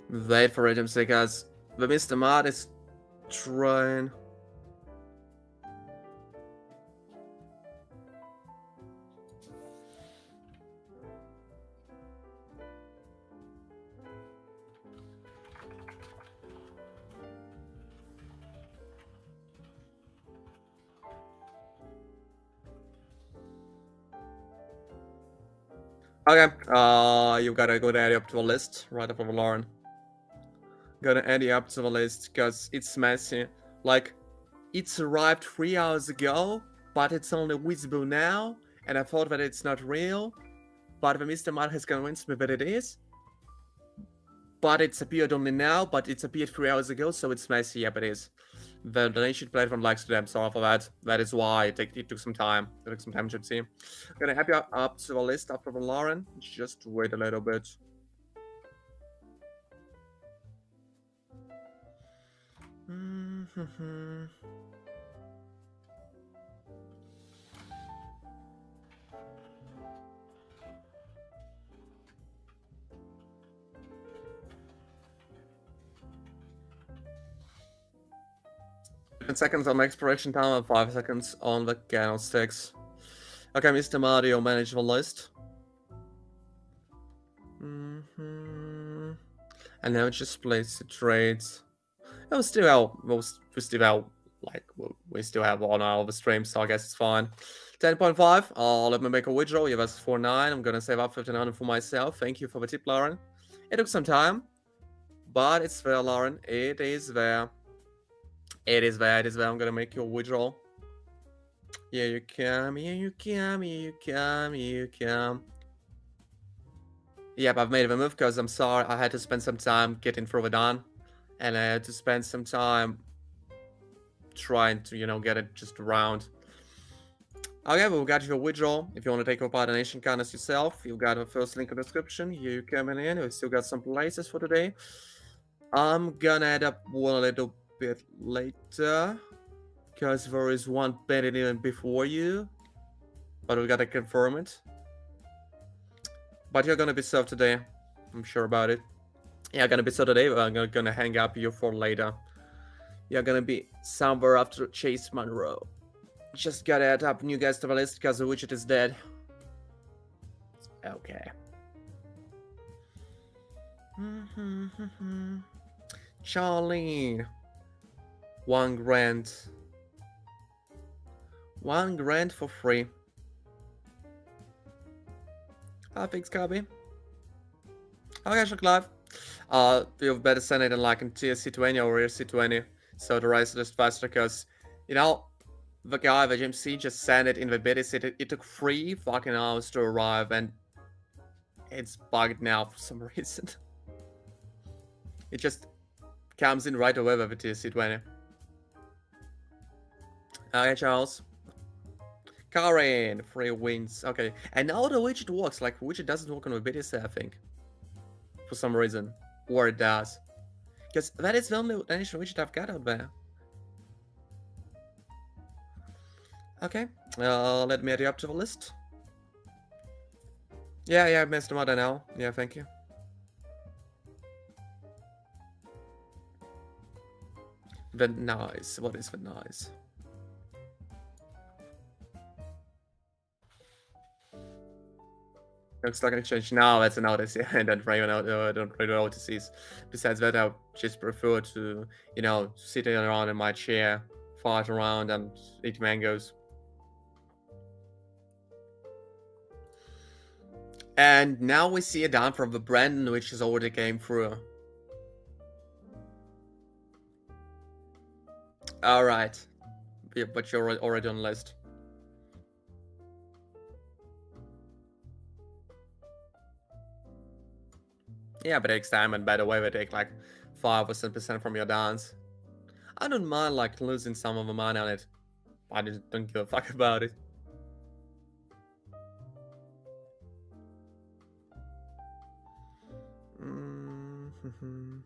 Wait for it, because the Mr. Mod is trying. Okay, you gotta go add it up to a list right after Lauren. Gotta add it up to the list because it's messy. Like, it's arrived 3 hours ago, but it's only visible now, and I thought that it's not real. But the Mr. Mod has convinced me that it is. But it's appeared only now, but it's appeared 3 hours ago, so it's messy. Yep, it is. The donation platform likes them, sorry for that. That is why it took some time. It took some time to see. I'm gonna help you up to the list after Lauren. Just wait a little bit. Seconds on the expiration time and 5 seconds on the candlesticks. Okay, Mr. Mario, manage the list. And now just place the trades. We still have 1 hour of the stream, so I guess it's fine. 10.5. Let me make a withdrawal. Yeah, that's 4.9. I'm gonna save up 1,500 for myself. Thank you for the tip, Lauren. It took some time, but it's there, Lauren. It is there. It is there. It is there. I'm gonna make your withdrawal. Here you come. Here you come. Here you come. Here you come. Yep, I've made the move because I'm sorry. I had to spend some time getting through it done. And I had to spend some time trying to, get it just around. Okay, well, we got your withdrawal. If you want to take a part in Nation Kindness yourself, you've got the first link in the description. You coming in. We still got some places for today. I'm gonna add up one a little bit later because there is one pending even before you. But we gotta confirm it. But you're gonna be served today. I'm sure about it. Yeah, gonna be served today, but I'm gonna hang up you for later. You're gonna be somewhere after Chase Monroe. Just gotta add up new guys to the list because the widget is dead. Okay. Charlie. 1 grand. 1 grand for free. Thanks, Cubby. Okay, Shock Live. You better send it in like in TSC20 or ERC20 so the race is faster because, the guy, the GMC, just sent it in the beta. It took 3 fucking hours to arrive and it's bugged now for some reason. It just comes in right away with the TSC20. Okay, Charles. Karen, 3 wins. Okay, and now the widget works. Like, widget doesn't work on the BTC, I think. For some reason. Or it does. Because that is the only nation widget I've got out there. Okay, let me add you up to the list. Yeah, Mr. Mother now. Yeah, thank you. The nice. What is the nice? Stock exchange. No, that's a notice. Yeah, I don't really notices. Besides that, I just prefer to, sit around in my chair, fart around, and eat mangoes. And now we see a down from the Brandon, which is already came through. All right, yeah, but you're already on the list. Yeah, but it takes time, and by the way, they take like 5 or 7% from your dance. I don't mind like losing some of the money on it. I just don't give a fuck about it. Mm-hmm.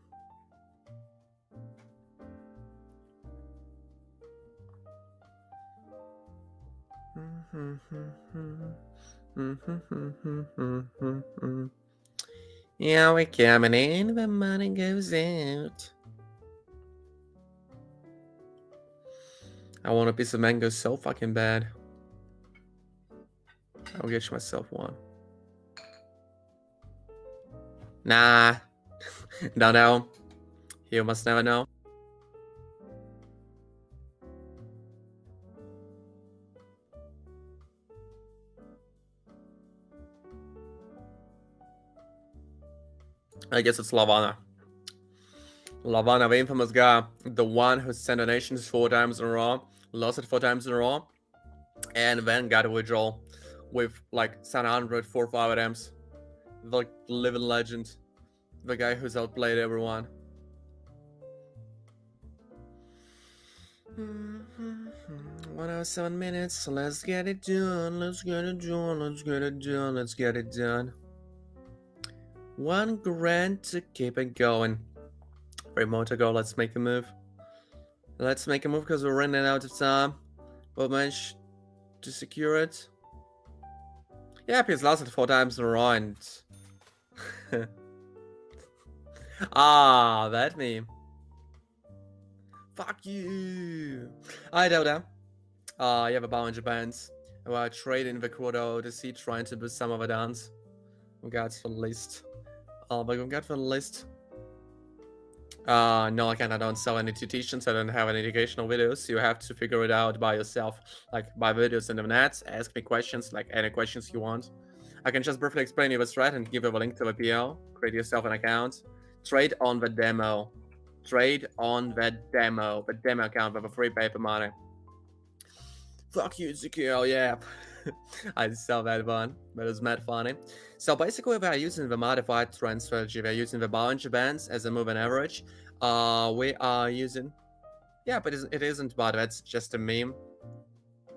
Yeah, we're coming in, the money goes out. I want a piece of mango so fucking bad. I'll get myself one. Nah. Don't know. You must never know. I guess it's Lavana. Lavana, the infamous guy, the one who sent donations 4 times in a row, lost it 4 times in a row, and then got a withdrawal with like 700 4 5 attempts. The living legend, the guy who's outplayed everyone. 107 minutes, let's get it done, let's get it done, let's get it done, let's get it done. 1 grand to keep it going. 3 more to go, let's make a move. Let's make a move because we're running out of time. We'll manage to secure it. Yeah, he's lost it 4 times in a row and... that meme. Fuck you. Hi, Doda. You have a bunch of bands. We're trading the Quoto to see trying to boost some of the dance. We got the list. But we got the list. No, again, I don't sell any tuitions. I don't have any educational videos. You have to figure it out by yourself, like by videos in the net. Ask me questions, like any questions you want. I can just briefly explain you the strat and give you a link to the PL. Create yourself an account. Trade on the demo. Trade on the demo account with a free paper money. Fuck you, Ezekiel, yeah. I saw that one, but it was mad funny. So basically, we are using the modified trend strategy. We are using the Bollinger Bands as a moving average. We are using... Yeah, but it isn't bad. That's just a meme.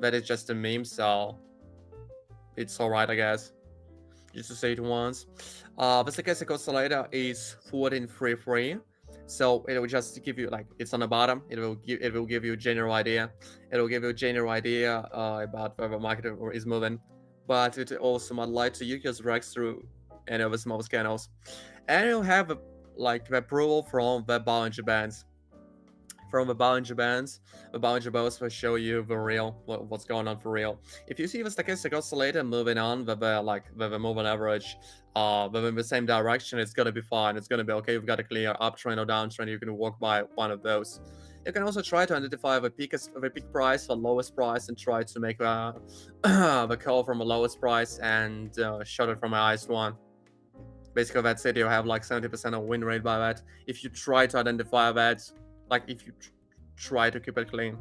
That is just a meme, so... It's alright, I guess. Just to say it once. The stochastic oscillator is 1433. So it will just give you, like, it's on the bottom. It will give you a general idea. It will give you a general idea about where the market is moving. But it also might lie to you because it works through any of the small channels. And you'll have the approval from the Bollinger Bands. From the Bollinger Bands, the Bollinger Bands will show you the real, what's going on for real. If you see the stochastic oscillator moving on with the moving average, within the same direction, it's gonna be fine. It's gonna be okay. You've got a clear uptrend or downtrend. You can walk by one of those. You can also try to identify the peak price, the lowest price, and try to make the call from the lowest price and shut it from the highest one. Basically, that's it. You have like 70% of win rate by that. If you try to identify that, like if you try to keep it clean.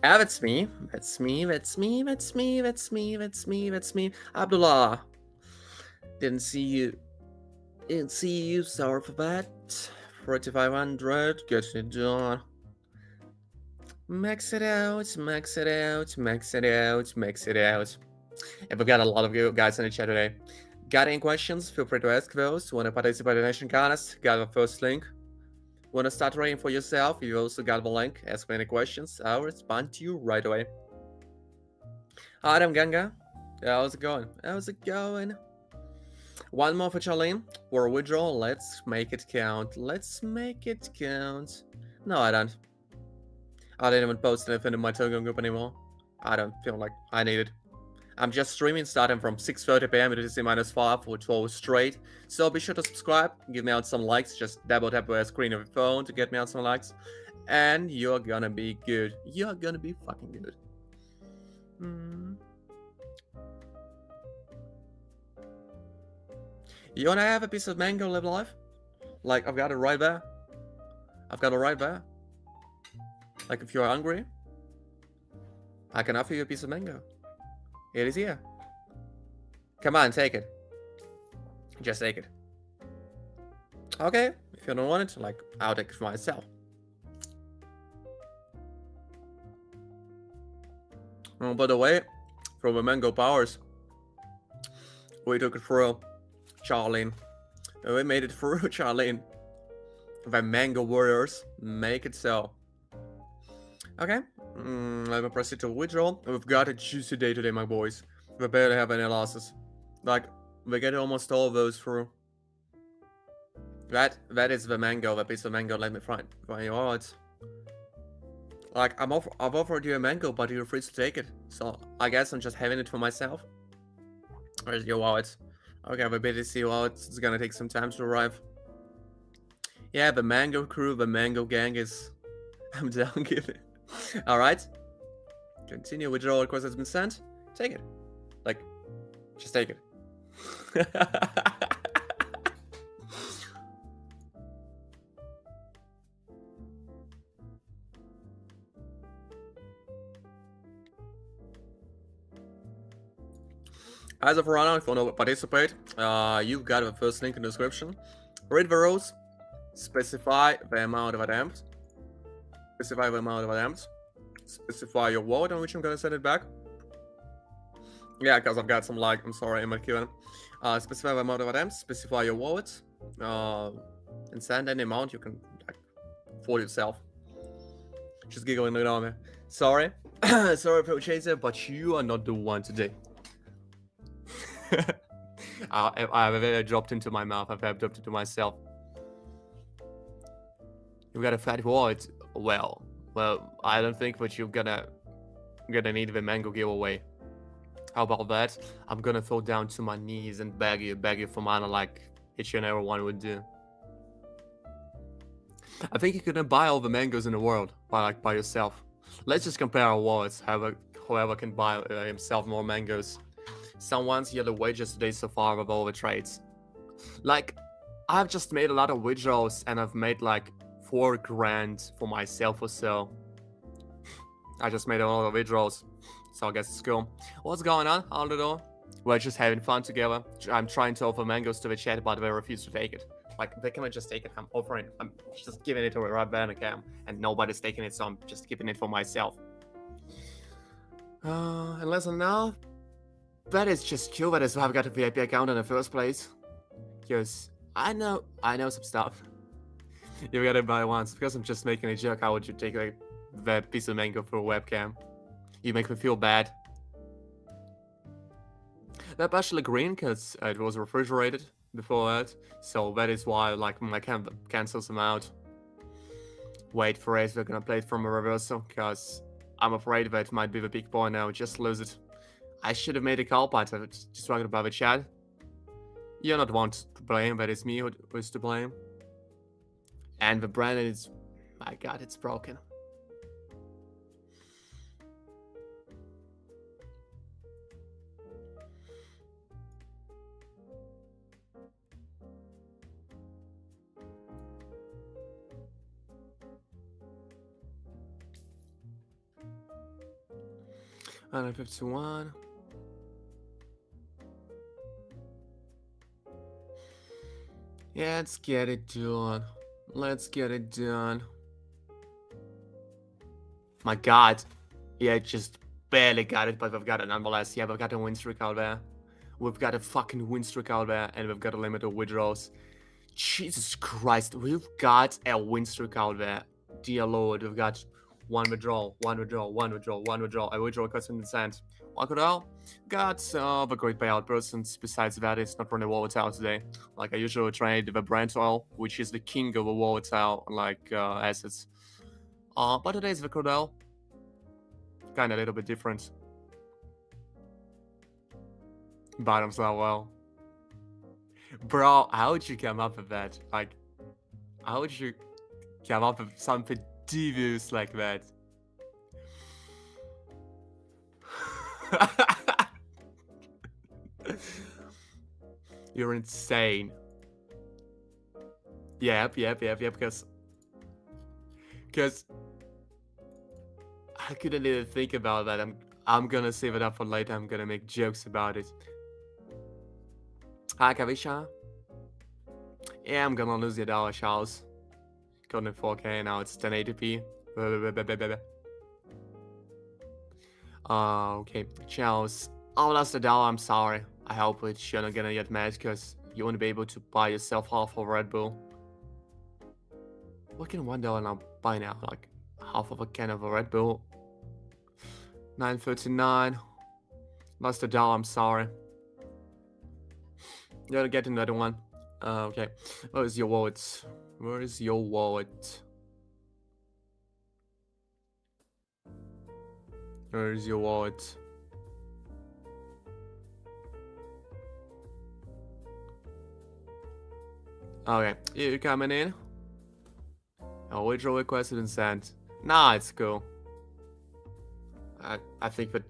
That's me. That's me. Abdullah. Didn't see you. Didn't see you. Sorry for that. 4500. Get it done. Max it out. Max it out. Max it out. Max it out. And we've got a lot of you guys in the chat today. Got any questions? Feel free to ask those. Want to participate in the Nation Contest? Got the first link. Want to start writing for yourself? You also got the link. Ask me any questions. I'll respond to you right away. Adam Ganga. How's it going? How's it going? One more for Charlene. For withdrawal, let's make it count. Let's make it count. No, I don't. I didn't even post anything in my Telegram group anymore. I don't feel like I need it. I'm just streaming starting from 6:30 p.m. to T-5 for 12 straight. So be sure to subscribe, give me out some likes. Just double tap the screen of your phone to get me out some likes. And you're gonna be good. You're gonna be fucking good. You wanna have a piece of mango live life? Like, I've got it right there. I've got it right there. Like, if you're hungry, I can offer you a piece of mango. It is here. Come on, take it. Just take it. Okay, if you don't want it, like, I'll take it for myself. Oh, by the way, from the mango powers, we took it through, Charlene. We made it through, Charlene. The mango warriors make it so. Okay, let me proceed to withdrawal. We've got a juicy day today, my boys. We barely have any losses. Like, we get almost all of those through. That is the mango, the piece of mango. Let me find your odds. Like, I've offered you a mango, but you're free to take it. So I guess I'm just having it for myself. Where's your wallet? Okay, the BTC wallet. It's gonna take some time to arrive. Yeah, the mango crew, the mango gang is. I'm down with it. All right. Continue. Withdrawal request has been sent. Take it. Like, just take it. As of right now, if you want to participate, you've got the first link in the description. Read the rules. Specify the amount of attempts. Specify the amount of attempts. Specify your wallet on which I'm gonna send it back. Yeah, because I've got some lag. I'm sorry, in my Q&A. Specify the amount of attempts. Specify your wallet. And send any amount you can, like, for yourself. Just giggling it on me. Sorry. Sorry, Pro Chaser, but you are not the one today. I've dropped into my mouth. I've dropped into myself. You've got a fat wallet. Well, I don't think that you're gonna need the mango giveaway. How about that? I'm gonna fall down to my knees and beg you for mana like each and every one would do. I think you couldn't buy all the mangoes in the world by yourself. Let's just compare our wallets. Whoever can buy himself more mangoes. Someone's yelled wages today so far with all the trades. Like, I've just made a lot of withdrawals and I've made like 4 grand for myself or so. I just made a lot of withdrawals, so I guess it's cool. What's going on, Aldo? We're just having fun together. I'm trying to offer mangoes to the chat, but they refuse to take it. Like, they cannot just take it. I'm just giving it to a right banner cam, and nobody's taking it, so I'm just keeping it for myself. Unless now, that is just cool. That is why I've got a VIP account in the first place. Because I know some stuff. You gotta buy once. Because I'm just making a joke, how would you take like that piece of mango for a webcam? You make me feel bad. They're partially green because it was refrigerated before that. So that is why like my cam cancels them out. Wait for it, we're gonna play it from a reversal because I'm afraid that might be the big point now. Just lose it. I should have made a call, but I was just talking about the chat. You're not one to blame, that is me who is to blame. And the brand is, my god, it's broken. $151. Let's get it done. Let's get it done. My god. Yeah, just barely got it, but we've got it nonetheless. Yeah, we've got a win streak out there. We've got a fucking win streak out there, and we've got a limit of withdrawals. Jesus Christ, we've got a win streak out there. Dear Lord, we've got one withdrawal, one withdrawal, one withdrawal, one withdrawal, a withdrawal request from the sand. One withdrawal. Got the great payout persons. Besides that, it's not really volatile today. Like I usually trade the Brent oil, which is the king of a volatile like assets. But today's the Cordell. Kind of a little bit different. Bottoms out well. Bro, how would you come up with that? Like, how would you come up with something devious like that? You're insane. Yep, because I couldn't even think about that. I'm gonna save it up for later. I'm gonna make jokes about it. Hi, Kavisha. Yeah, I'm gonna lose your dollar, Charles. Got in 4K, now it's 1080p. Okay, Charles. I lost a dollar, I'm sorry. I hope it's you're not gonna get mad because you won't be able to buy yourself half of a Red Bull. What can $1 now buy now? Like half of a can of a Red Bull. 9.39. Lost a dollar, I'm sorry. You gotta get another one. Okay. Where is your wallet? Where is your wallet? Where is your wallet? Okay, you coming in? Oh, withdrawal request isn't sent. Nah, it's cool. I think that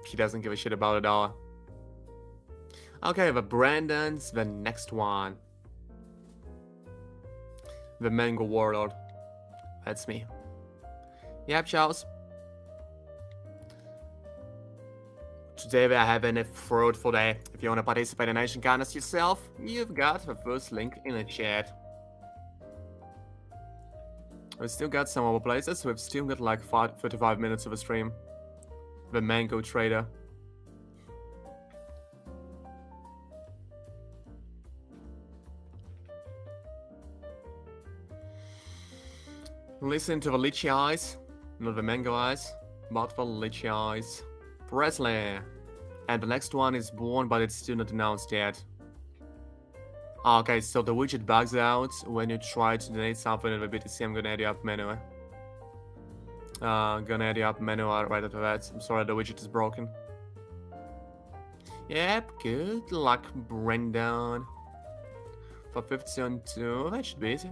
he doesn't give a shit about $1. Okay, the Brandon's the next one. The Mango Warlord. That's me. Yep, Charles. Today we are having a fruitful day. If you want to participate in Nation Contest yourself, you've got the first link in the chat. We've still got some other places. We've still got like 35 minutes of a stream. The Mango Trader. Listen to the Lychee Eyes. Not the Mango Eyes, but the Lychee Eyes. Presley. And the next one is born, but it's still not announced yet. Okay, so the widget bugs out when you try to donate something in the BTC. I'm gonna add you up manually. Gonna add you up manually right after that. I'm sorry, the widget is broken. Yep, good luck, Brendan. For 50 on 2, that should be easy.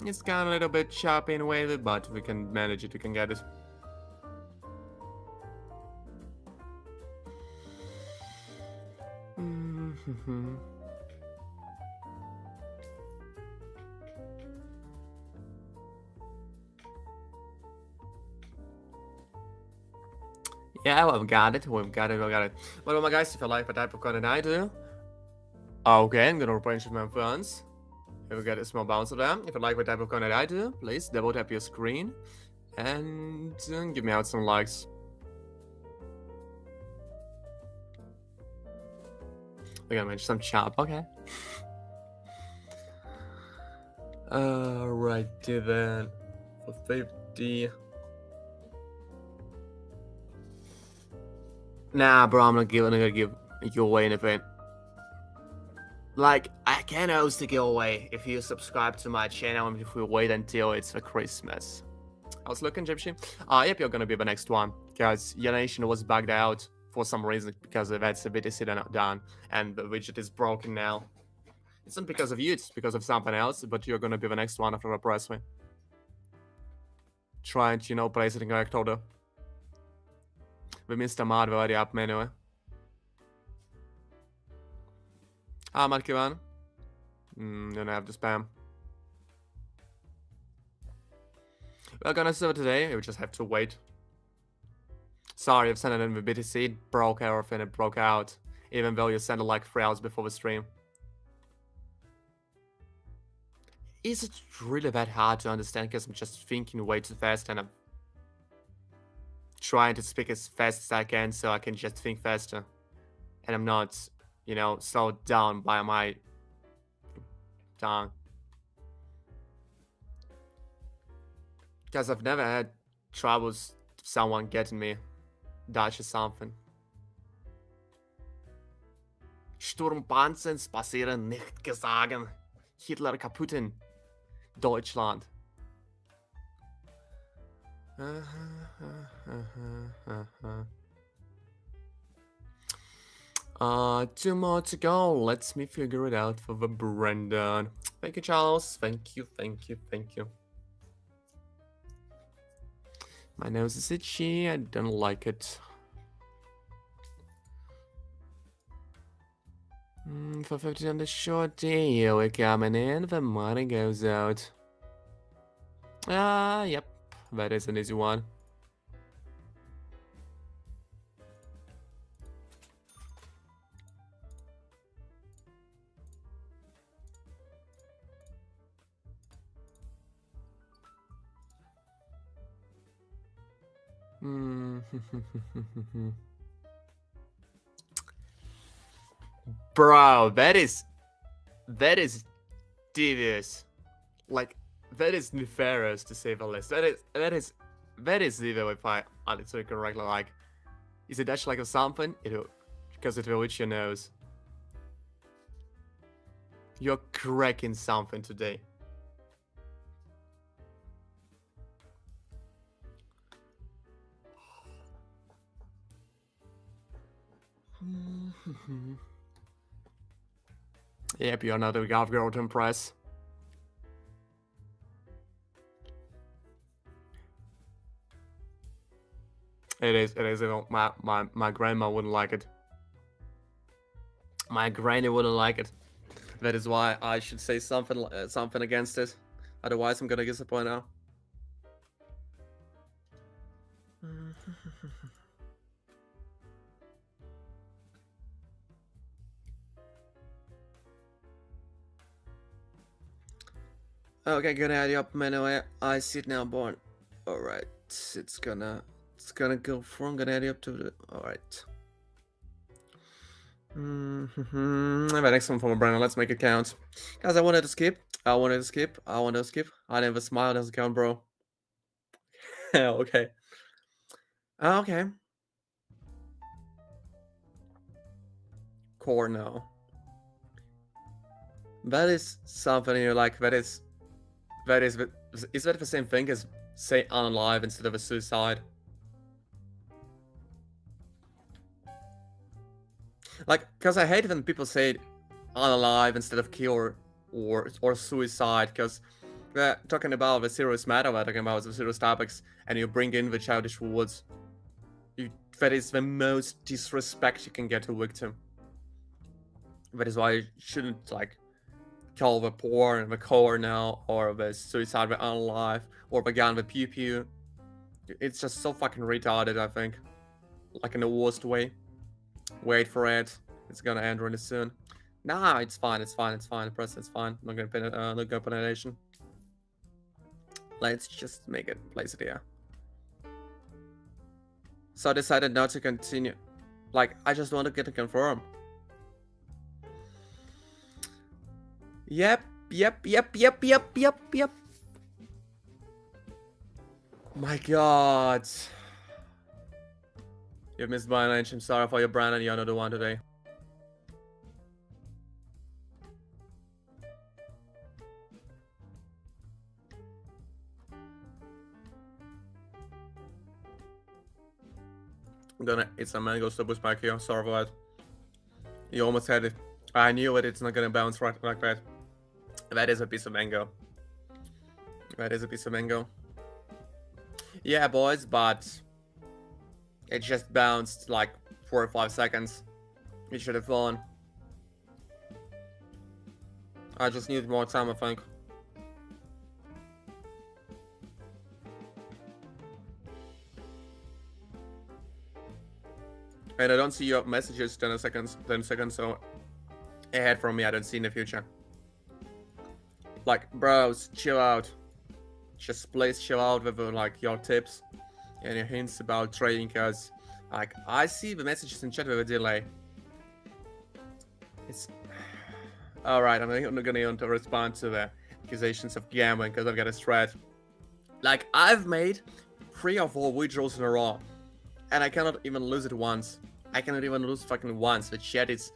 It's kind of a little bit choppy and wavy, but we can manage it, we can get it. Yeah, we've got it. Well, my guys, if you like the type of content I do, okay, I'm gonna replenish my funds. If we get a small bounce of them. If you like the type of content I do, please double tap your screen and give me out some likes. We're gonna manage some chop, okay. Right then, for 50. Nah, bro, I'm not gonna give you away anything. Like, I can host a giveaway if you subscribe to my channel and if we wait until it's for Christmas. I was looking, Gypsy. Yep, you're gonna be the next one. Because your nation was bugged out for some reason because of that's a BTC done and the widget is broken now. It's not because of you, it's because of something else, but you're gonna be the next one after the press win. Try and, you know, place it in correct order. We missed a mod already up anyway. Markivan. Don't have to spam. We're gonna serve it today, we just have to wait. Sorry, I've sent it in the BTC, it broke everything, it broke out. Even though you sent it like 3 hours before the stream. Is it really that hard to understand? Because I'm just thinking way too fast and I'm trying to speak as fast as I can so I can just think faster. And I'm not, slowed down by my tongue. Because I've never had troubles someone getting me Dutch or something. Sturmpanzers passieren nicht gesagt. Hitler kaputt in Deutschland. Two more to go. Let me figure it out for the Brendan. Thank you, Charles. Thank you, thank you, thank you. My nose is itchy. I don't like it. For 50 on the short deal, we're coming in. The money goes out. Yep. That is an easy one. Bro, that is devious. Like, that is nefarious to say the least. That is evil if I understood it correctly. Like, is it actually like a something? Because it will itch your nose. You're cracking something today. Yep, you're not a golf girl to impress. It is. My grandma wouldn't like it. My granny wouldn't like it. That is why I should say something against it. Otherwise, I'm gonna disappoint her. Okay, gonna add you up anyway. I see it now, born. Alright, it's gonna go through. I'm gonna add you up to the. Alright. The next one from a Brandon. Let's make it count. Guys, I wanted to skip. I never smile. Doesn't count, bro. Okay. Okay. Core no. That is something you're like. Is that the same thing as say unalive instead of a suicide? Like, cause I hate when people say unalive instead of kill or suicide, because we're talking about the serious matter, we're talking about the serious topics, and you bring in the childish words. That is the most disrespect you can get to a victim. That is why you shouldn't like call the porn the core now, or the suicide the unalive, or the gun the pew pew. It's just so fucking retarded, I think. Like in the worst way. Wait for it. It's gonna end really soon. Nah, it's fine. Press, it's fine. I'm not gonna put a nation. Let's just make it. Place it here. So I decided not to continue. Like, I just want to get it confirmed. Yep. My god. You've missed my lunch. I'm sorry for your brand, and you're not the one today. I'm gonna eat some mangoes to boost back here. Sorry for that. You almost had it. I knew it. It's not gonna bounce right like that. That is a piece of mango. Yeah, boys, but it just bounced like 4 or 5 seconds. It should have fallen. I just need more time, I think. And I don't see your messages 10 seconds, so ahead from me, I don't see in the future. like, bros, chill out. Just please chill out with like your tips and your hints about trading, cause like I see the messages in chat with a delay. It's all right. I'm not gonna respond to the accusations of gambling because I've got a strat. Like I've made 3 or 4 withdrawals in a row, and I cannot even lose it once. I cannot even lose fucking once. The chat is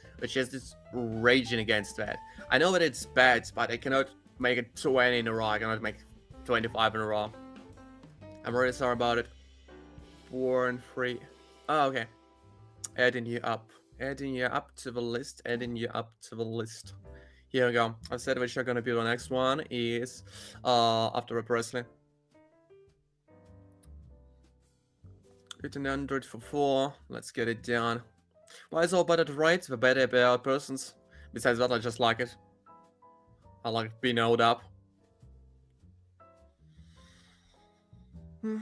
raging against that. I know that it's bad, but I cannot make it 20 in a row. I cannot make 25 in a row. I'm really sorry about it. 4 and 3. Oh, okay. Adding you up to the list. Here we go. I said which are gonna be the next one is after a Presley. 1800 for 4. Let's get it done. Why is all better to write? The better about persons. Besides that, I just like it. I like being held up. Back,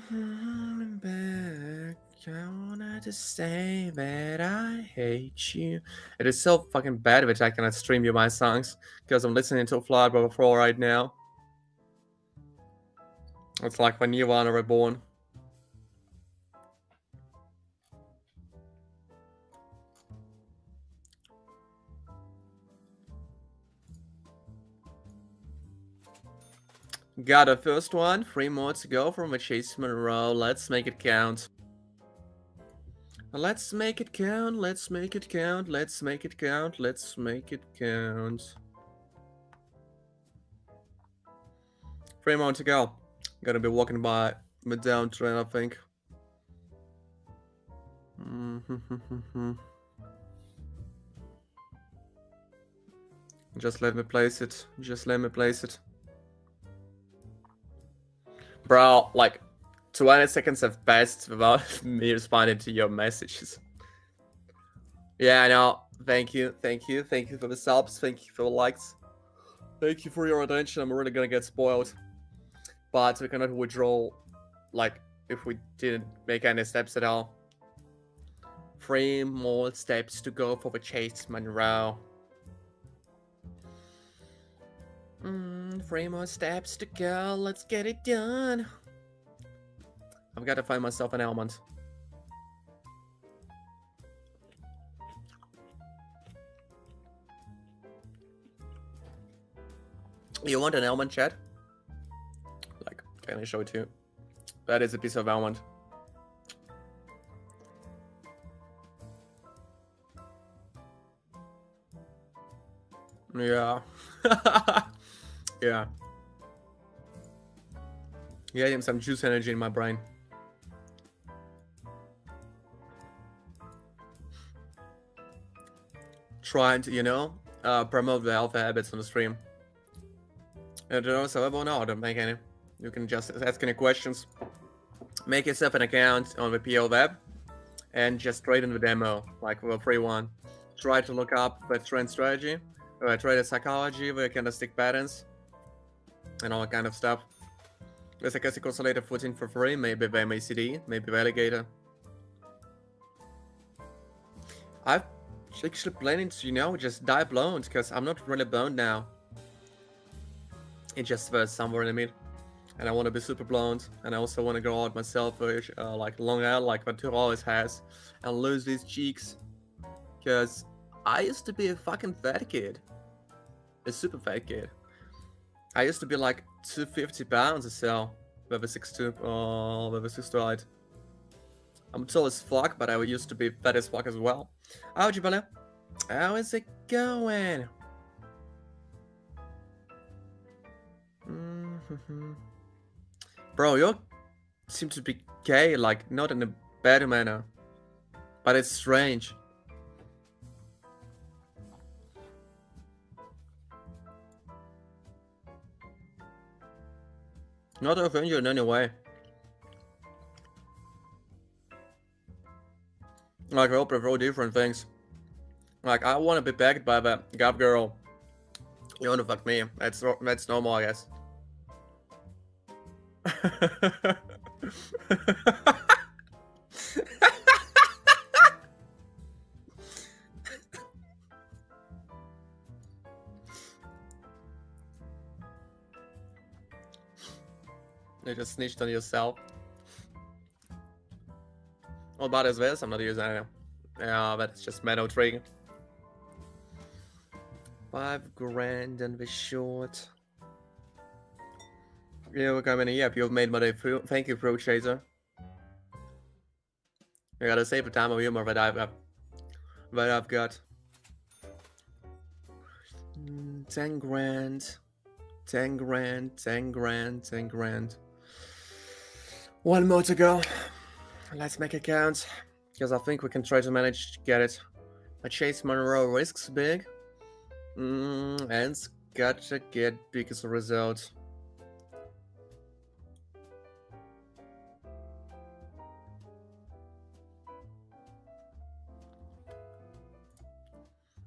I wanted to say that I hate you. It is so fucking bad that I cannot stream you my songs because I'm listening to Fly Brother 4 right now. It's like when Nirvana reborn. Got a first one, 3 more to go from a Chase Monroe. Let's make it count. Let's make it count, let's make it count, let's make it count, let's make it count. 3 more to go. Gonna be walking by the downtrend, I think. Just let me place it. Just let me place it. Bro, like 20 seconds have passed without me responding to your messages. Yeah, I know. Thank you. Thank you. Thank you for the subs. Thank you for the likes. Thank you for your attention. I'm really gonna get spoiled. But we cannot withdraw, like, if we didn't make any steps at all. 3 more steps to go for the Chase Monroe. 3 more steps to go. Let's get it done. I've got to find myself an almond. You want an almond, chat? Like, can I show it to you? That is a piece of almond. Yeah. Yeah. Getting some juice energy in my brain. Trying to, you know, promote the healthy habits on the stream. And also, no, I don't make any. You can just ask any questions. Make yourself an account on the PL web and just trade in the demo, like the free one. Try to look up the trend strategy, trader psychology, the candlestick patterns, and all that kind of stuff. There's a classic oscillator 14 for free, maybe the MACD, maybe the alligator. I'm actually planning to, you know, just die blonde, because I'm not really blonde now. It just was somewhere in the mid. And I want to be super blonde, and I also want to grow out myself like long hair, like Ventura always has, and lose these cheeks. Because I used to be a fucking fat kid. A super fat kid. I used to be like 250 pounds or so, with a 6'2", with a 6'2" height. I'm tall as fuck, but I used to be fat as fuck as well. How'd you, Bella? How is it going? Bro, you seem to be gay, like not in a bad manner, but it's strange. Not to offend you in any way. Like, we all prefer different things. Like, I want to be backed by the gov girl. You want to fuck me. That's normal, I guess. You just snitched on yourself. What about is this? I'm not using it. Yeah, that's just metal trigger. 5 grand and we're short. Yeah, we're coming in. Yep, you've made my day. Thank you, Pro Chaser. I gotta save the time of humor that I've got. 10 grand. 10 grand, 10 grand, 10 grand. One more to go. Let's make it count. Because I think we can try to manage to get it. But Chase Monroe risks big. And it's gotta get big as a result.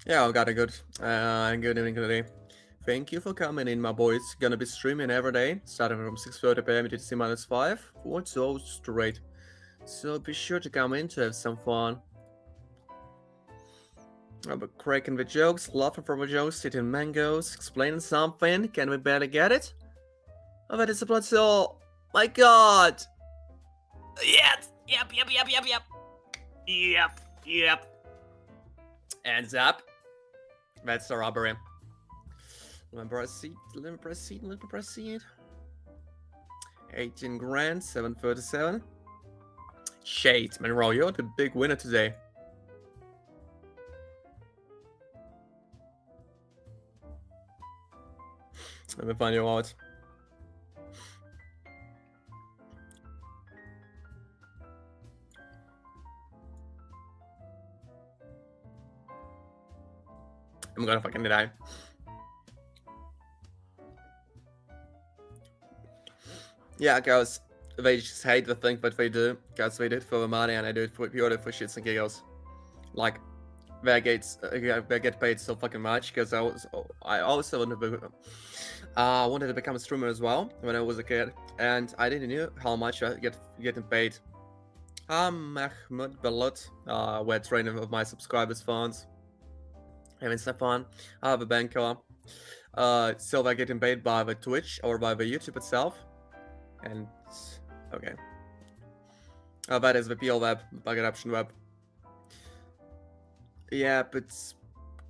Yeah, I've got a good evening today. Thank you for coming in, my boys. Gonna be streaming every day, starting from 6:30 p.m. to T-5 for 2 hours straight. So be sure to come in to have some fun. I'm cracking the jokes, laughing from the jokes, eating mangoes, explaining something. Can we better get it? Oh, that is a plot soul. My god! Yes! Yep. Hands up. That's the robbery. Let me proceed. 18 grand, 737. Shades, Monroe, you're the big winner today. Let me find you out. I'm gonna fucking die. Yeah, guys, they just hate the thing that they do. Guys, they do it for the money and they do it for purely for shits and giggles. Like, they get paid so fucking much because I also wanted to become a streamer as well when I was a kid, and I didn't know how much I getting paid. I'm Mahmoud Belot. We're training with my subscribers' phones, having some fun. I have a banker. So they're getting paid by the Twitch or by the YouTube itself. And okay. That is the PL web, bucket option web. Yep, it's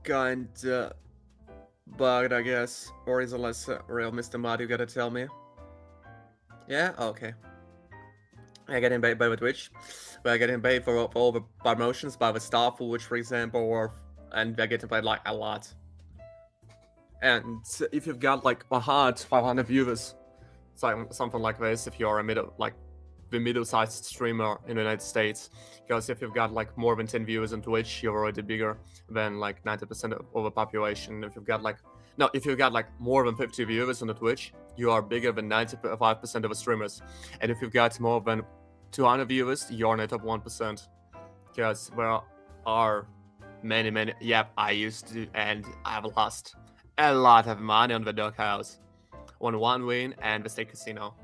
kinda bugged, I guess. Or is it less real, Mr. Mod? You gotta tell me. Yeah? Okay. I getting paid by the Twitch. We're getting paid for all the promotions by the staff, which, for example, and they're getting paid like a lot. And if you've got like 500 viewers, something like this, if you're the middle-sized streamer in the United States, because if you've got like more than 10 viewers on Twitch, you're already bigger than like 90% of the population. If you've got more than 50 viewers on the Twitch, you are bigger than 95% of the streamers. And if you've got more than 200 viewers, you're in the top 1%. Because there are many. Yep, I used to, and I've lost a lot of money on the doghouse. On one win and the state casino.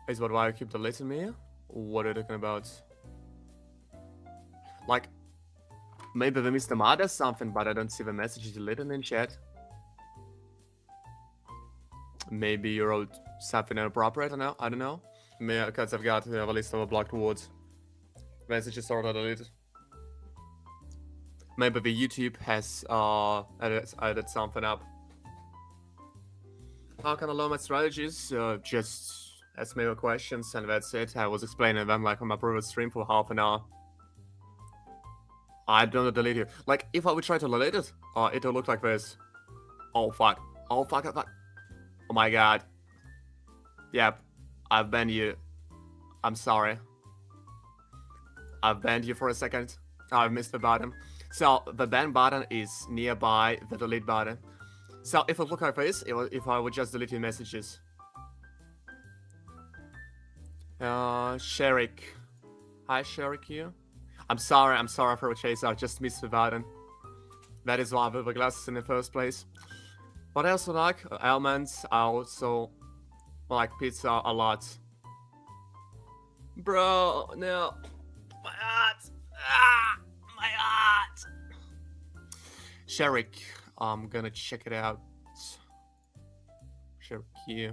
Is what why you keep deleting me? What are you talking about? Like, maybe the Mr. Mod does something, but I don't see the message deleted in chat. Maybe you wrote something inappropriate, I don't know. Because I've got a list of blocked words. Messages are deleted. Maybe the YouTube has added something up. How can I learn my strategies? Just ask me your questions and that's it. I was explaining them like on my previous stream for half an hour. I don't delete it. Like, if I would try to delete it, it'll look like this. Oh fuck. Oh fuck. Oh my god. Yep. I've banned you. I'm sorry. I've banned you for a second. I've missed the button. So the ban button is nearby the delete button. So if it look like this, if I would just delete your messages. Sherik. Hi Sherik here. I'm sorry for the chase, I just missed the button. That is why I have the glasses in the first place. What else I like? Almonds. I also like pizza a lot. Bro, no. My heart. My heart. Sherik, I'm gonna check it out. Cherokee.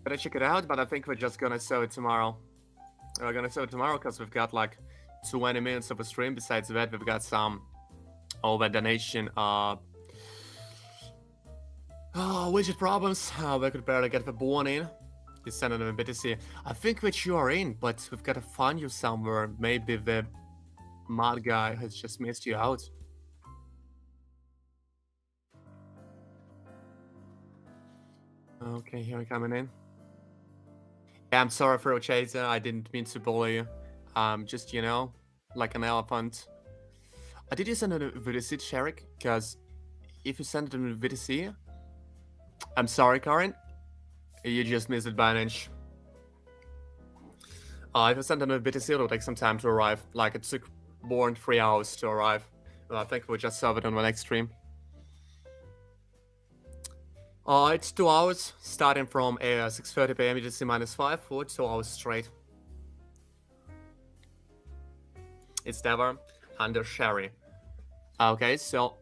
Gotta check it out, but I think we're just gonna sell it tomorrow. We're gonna sell it tomorrow because we've got like 20 minutes of a stream. Besides that, we've got some over donation widget problems. We could barely get the born in. You send them a bit to see. I think that you are in, but we've got to find you somewhere. Maybe the mod guy has just missed you out. Okay, here we're coming in. Yeah, I'm sorry for Chaser. I didn't mean to bully you. Just, you know, like an elephant. Did you send it a VTC, Sharik? Because if you send it in a VTC, I'm sorry, Karin. You just missed it by an inch. If you send it in a VTC, it'll take some time to arrive. Like, it took born 3 hours to arrive. Well, I think we'll just serve it on the next stream. It's 2 hours, starting from 6:30 p.m. UTC -5 for 2 hours straight. It's never under Sherry. Okay, so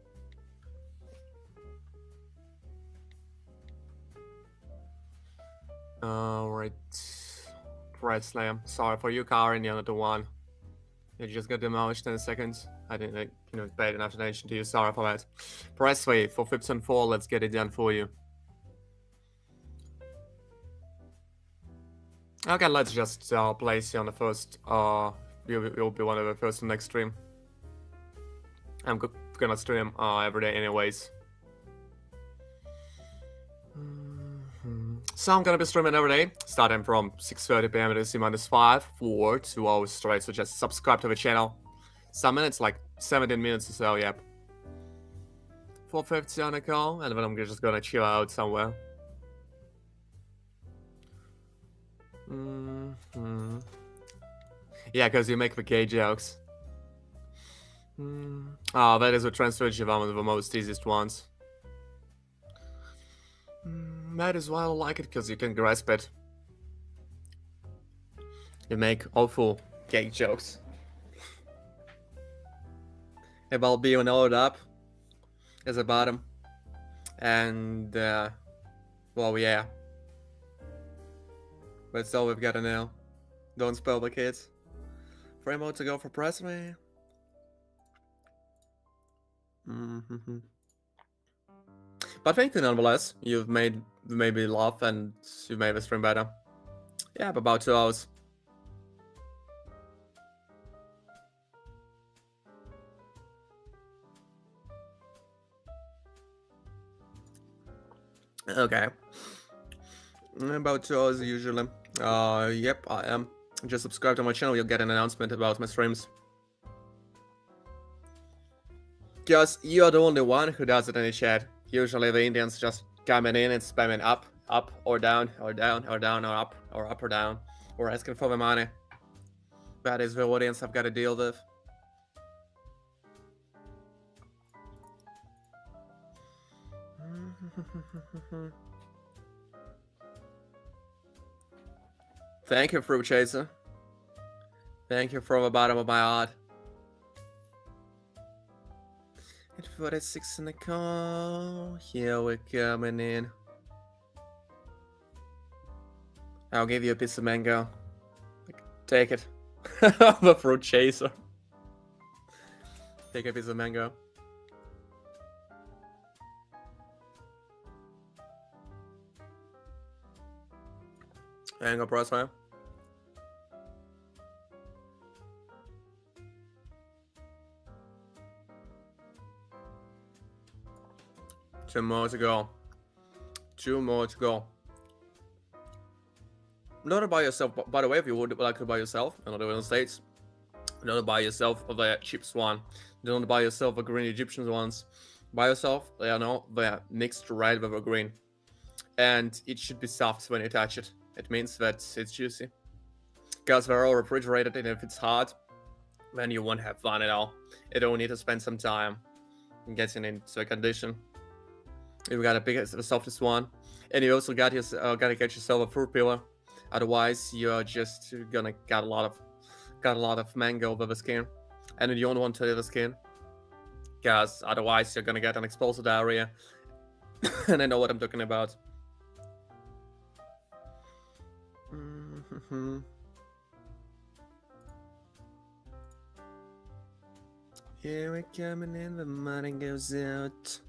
right, Red Slam. Sorry for you, Karen. You're not the one. You just got demolished in a second. I didn't, pay enough attention to you. Sorry for that. Press wave for 4. Let's get it done for you. Okay, let's just place you on the first. You'll be one of the first on next stream. I'm gonna stream every day, anyways. So I'm gonna be streaming every day, starting from 6:30 p.m. UTC -5 for 2 hours straight. So just subscribe to the channel. Some minutes, like 17 minutes or so. Yep. 4:50 on the call, and then I'm just gonna chill out somewhere. Yeah, because you make the K jokes. That is a transfer one of the most easiest ones. That is why I like it, because you can grasp it. You make awful cake jokes. About being loaded up as a bottom. And, well, yeah. That's all we've got to know. Don't spell the kids. 3 more to go for press me. But thank you nonetheless. You've made me laugh and you made the stream better. Yeah, about 2 hours. Okay. About 2 hours usually. Yep, I am. Just subscribe to my channel, you'll get an announcement about my streams. Because you're the only one who does it in the chat. Usually the Indians just coming in and spamming up, or down, or down, or down, or up, or down, or asking for the money. That is the audience I've got to deal with. Thank you, Fruit Chaser. Thank you from the bottom of my heart. At 46 in the call. Here we're coming in. I'll give you a piece of mango. Take it. The Fruit Chaser. Take a piece of mango. Mango press fire. Two more to go. 2 more to go. Not by yourself, by the way, if you would like to buy yourself, in the United States, don't buy yourself the cheapest one. Don't buy yourself the green Egyptian ones. Buy yourself, the mixed red with the green. And it should be soft when you touch it. It means that it's juicy. Because they're all refrigerated, and if it's hot, then you won't have fun at all. You don't need to spend some time getting into a condition. You've got to pick the softest one. And you also gotta get yourself a fruit peeler. Otherwise, you're just gonna got a lot of mango over the skin. And you don't want to leave the skin. Because otherwise, you're gonna get an explosive diarrhea. and I know what I'm talking about. Here we're coming in, the money goes out.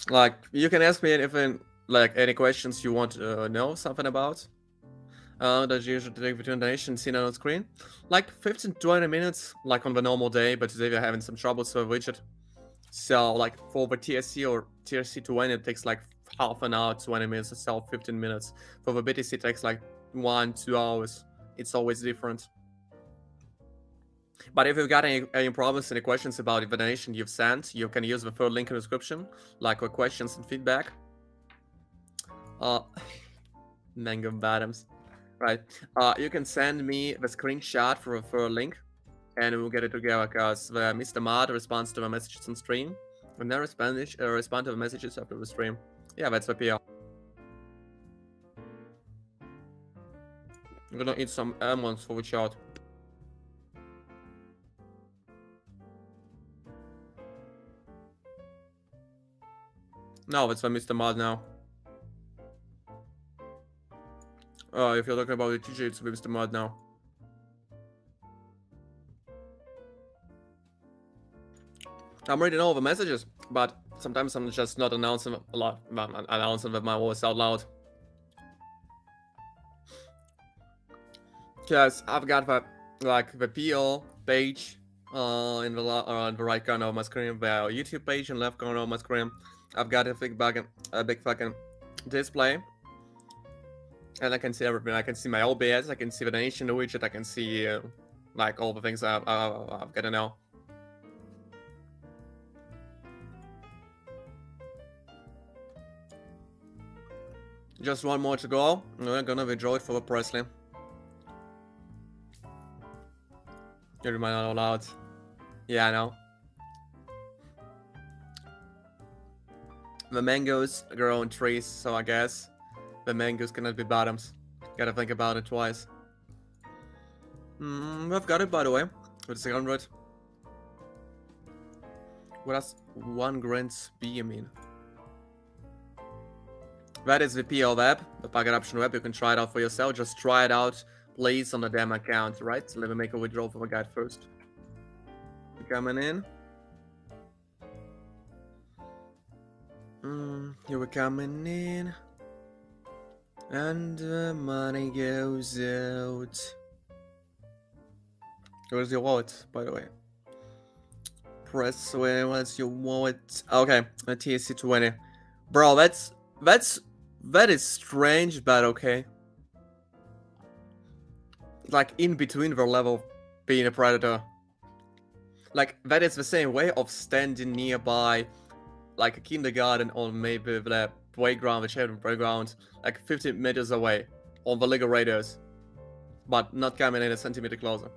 Like, you can ask me if like any questions you want to know something about. That you should take between donations seen on screen. Like 15 to 20 minutes, like on the normal day, but today we're having some troubles with the widget. So like for the TSC or TSC to win, it takes like half an hour, 20 minutes, so 15 minutes. For the BTC, it takes like 1-2 hours. It's always different. But if you've got any problems, any questions about the donation you've sent, you can use the third link in the description, like for questions and feedback. Mango bottoms. Right. You can send me the screenshot for a third link, and we'll get it together, because Mr. Mod responds to the messages on stream, and then respond to the messages after the stream. Yeah, that's the PR. I'm gonna eat some almonds for the chat. No, it's for Mr. Mod now. If you're talking about the TJ, it's for Mr. Mod now. I'm reading all the messages, but sometimes I'm just not announcing a lot. I'm announcing with my voice out loud. Because I've got the PO page in the right corner of my screen, the YouTube page in the left corner of my screen. I've got a big fucking display, and I can see everything. I can see my OBS, I can see the donation widget, I can see like all the things I've got to know. Just one more to go. We're gonna withdraw it for the Presley. You remind out loud. Yeah, I know. The mangoes grow on trees, so I guess the mangoes cannot be bottoms. Gotta think about it twice. We've got it, by the way, with 600. What does 1 grants be, I mean? That is the PL web, the packet option web. You can try it out for yourself. Just try it out, please, on the demo account, right? So let me make a withdrawal for the guide first. Coming in. Here we're coming in. And the money goes out. Where's your wallet, by the way? Press where was your wallet? Okay, a TSC 20. Bro, that is strange, but okay. Like in between the level being a predator. Like that is the same way of standing nearby like a kindergarten or maybe the playground, the children's playground, like 50 meters away on the Lego Raiders, but not coming in a centimeter closer.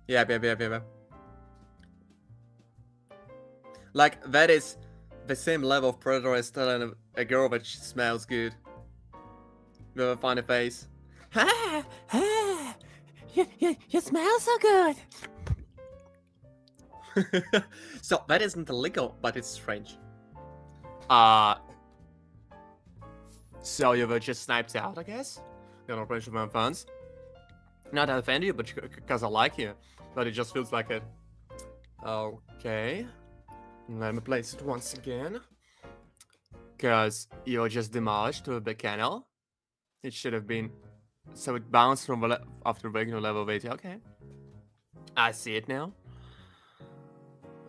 Yeah. Like that is the same level of predator as telling a girl that she smells good with a funny face. You smell so good. So that isn't illegal, but it's strange. So you were just sniped out, I guess? Got no pressure from fans. Not to offend you, but because I like you. But it just feels like it. Okay. Let me place it once again. Because you're just demolished to a big canal. It should have been... So it bounced from the after breaking the level of 80. Okay. I see it now.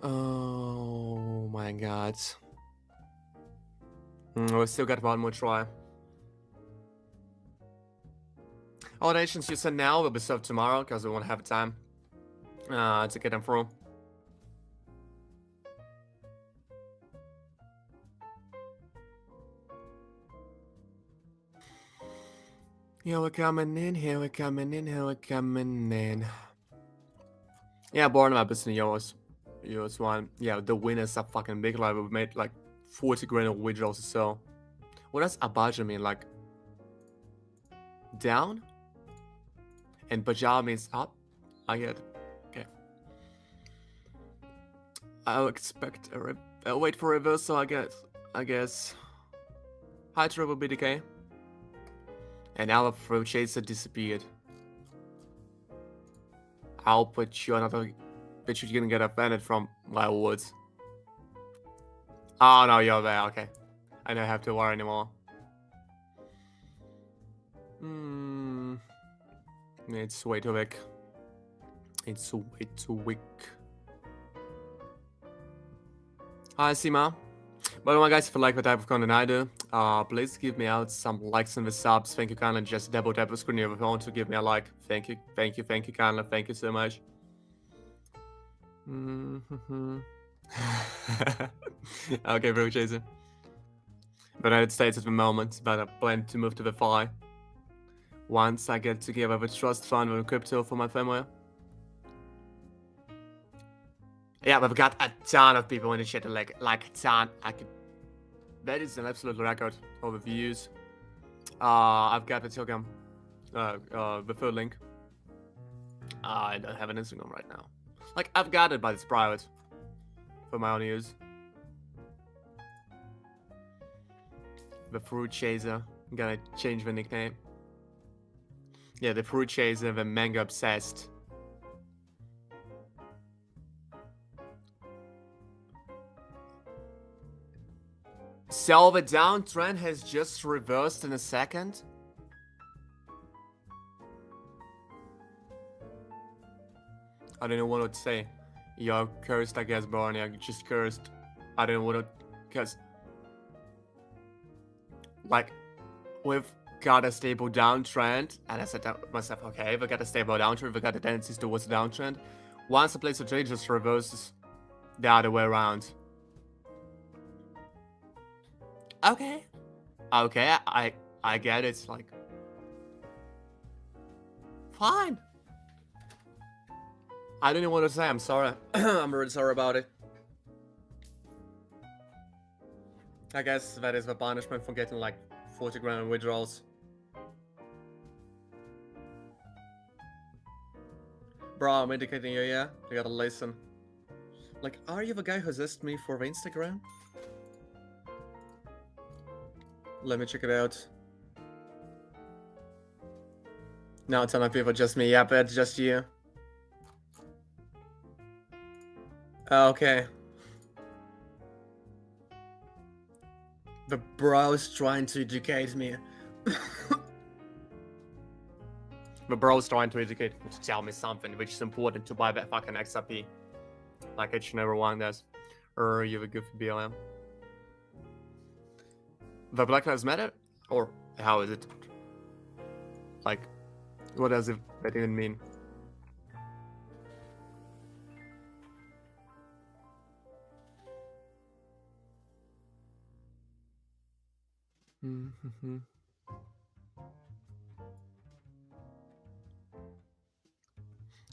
Oh my god. We still got one more try. All nations you send now will be served tomorrow because we won't have time to get them through. Here we're coming in, here we're coming in, here we're coming in. Yeah, born map is in yours. Yours one. Yeah, the winners are fucking big. Like, we made like 40 grand of withdrawals or so. What does Abaja mean? Like, down? And pajama means up. I get it. Okay. I'll expect I'll wait for reversal, I guess. Hydra will be decay. And our fruit chaser disappeared. I'll put you another bitch you're gonna get offended from Wild Woods. Oh no, you're there, okay. I don't have to worry anymore. It's way too weak. It's way too weak. Hi, Sima. By the way, guys, if you like the type of content I do, please give me out some likes and the subs. Thank you kindly. Just double tap the screen of your phone to give me a like. Thank you kindly. Thank you so much. Okay, bro, Jason. The United States at the moment, but I plan to move to the FI once I get together with trust fund with crypto for my family. Yeah, we've got a ton of people in the chat, like a ton. That is an absolute record of the views. I've got the Telegram, the third link. I don't have an Instagram right now. Like, I've got it, but it's private for my own use. The Fruit Chaser. I'm gonna change the nickname. Yeah, the Fruit Chaser, the Manga Obsessed. So the downtrend has just reversed in a second. I don't know what to say. You're cursed, I guess, Barney. I'm just cursed. I don't know what to... Because... Like, we've got a stable downtrend. And I said to myself, okay, we got a stable downtrend. We got the tendencies towards the downtrend. Once the place of trade just reverses the other way around. Okay. Okay, I get it. Like... Fine. I don't know what to say. I'm sorry. I'm really sorry about it. I guess that is the punishment for getting like 40 grand withdrawals. Bro, I'm indicating you, yeah? You gotta listen. Like, are you the guy who's asked me for the Instagram? Let me check it out. No, a ton of people, just me. Yep, it's just you. Okay. The bro's trying to educate me. The bro's trying to educate me to tell me something which is important to buy that fucking XRP. Like each and every one does. Or you have a goofy BLM. The Black Lives Matter? Or how is it? Like, what does it that even mean?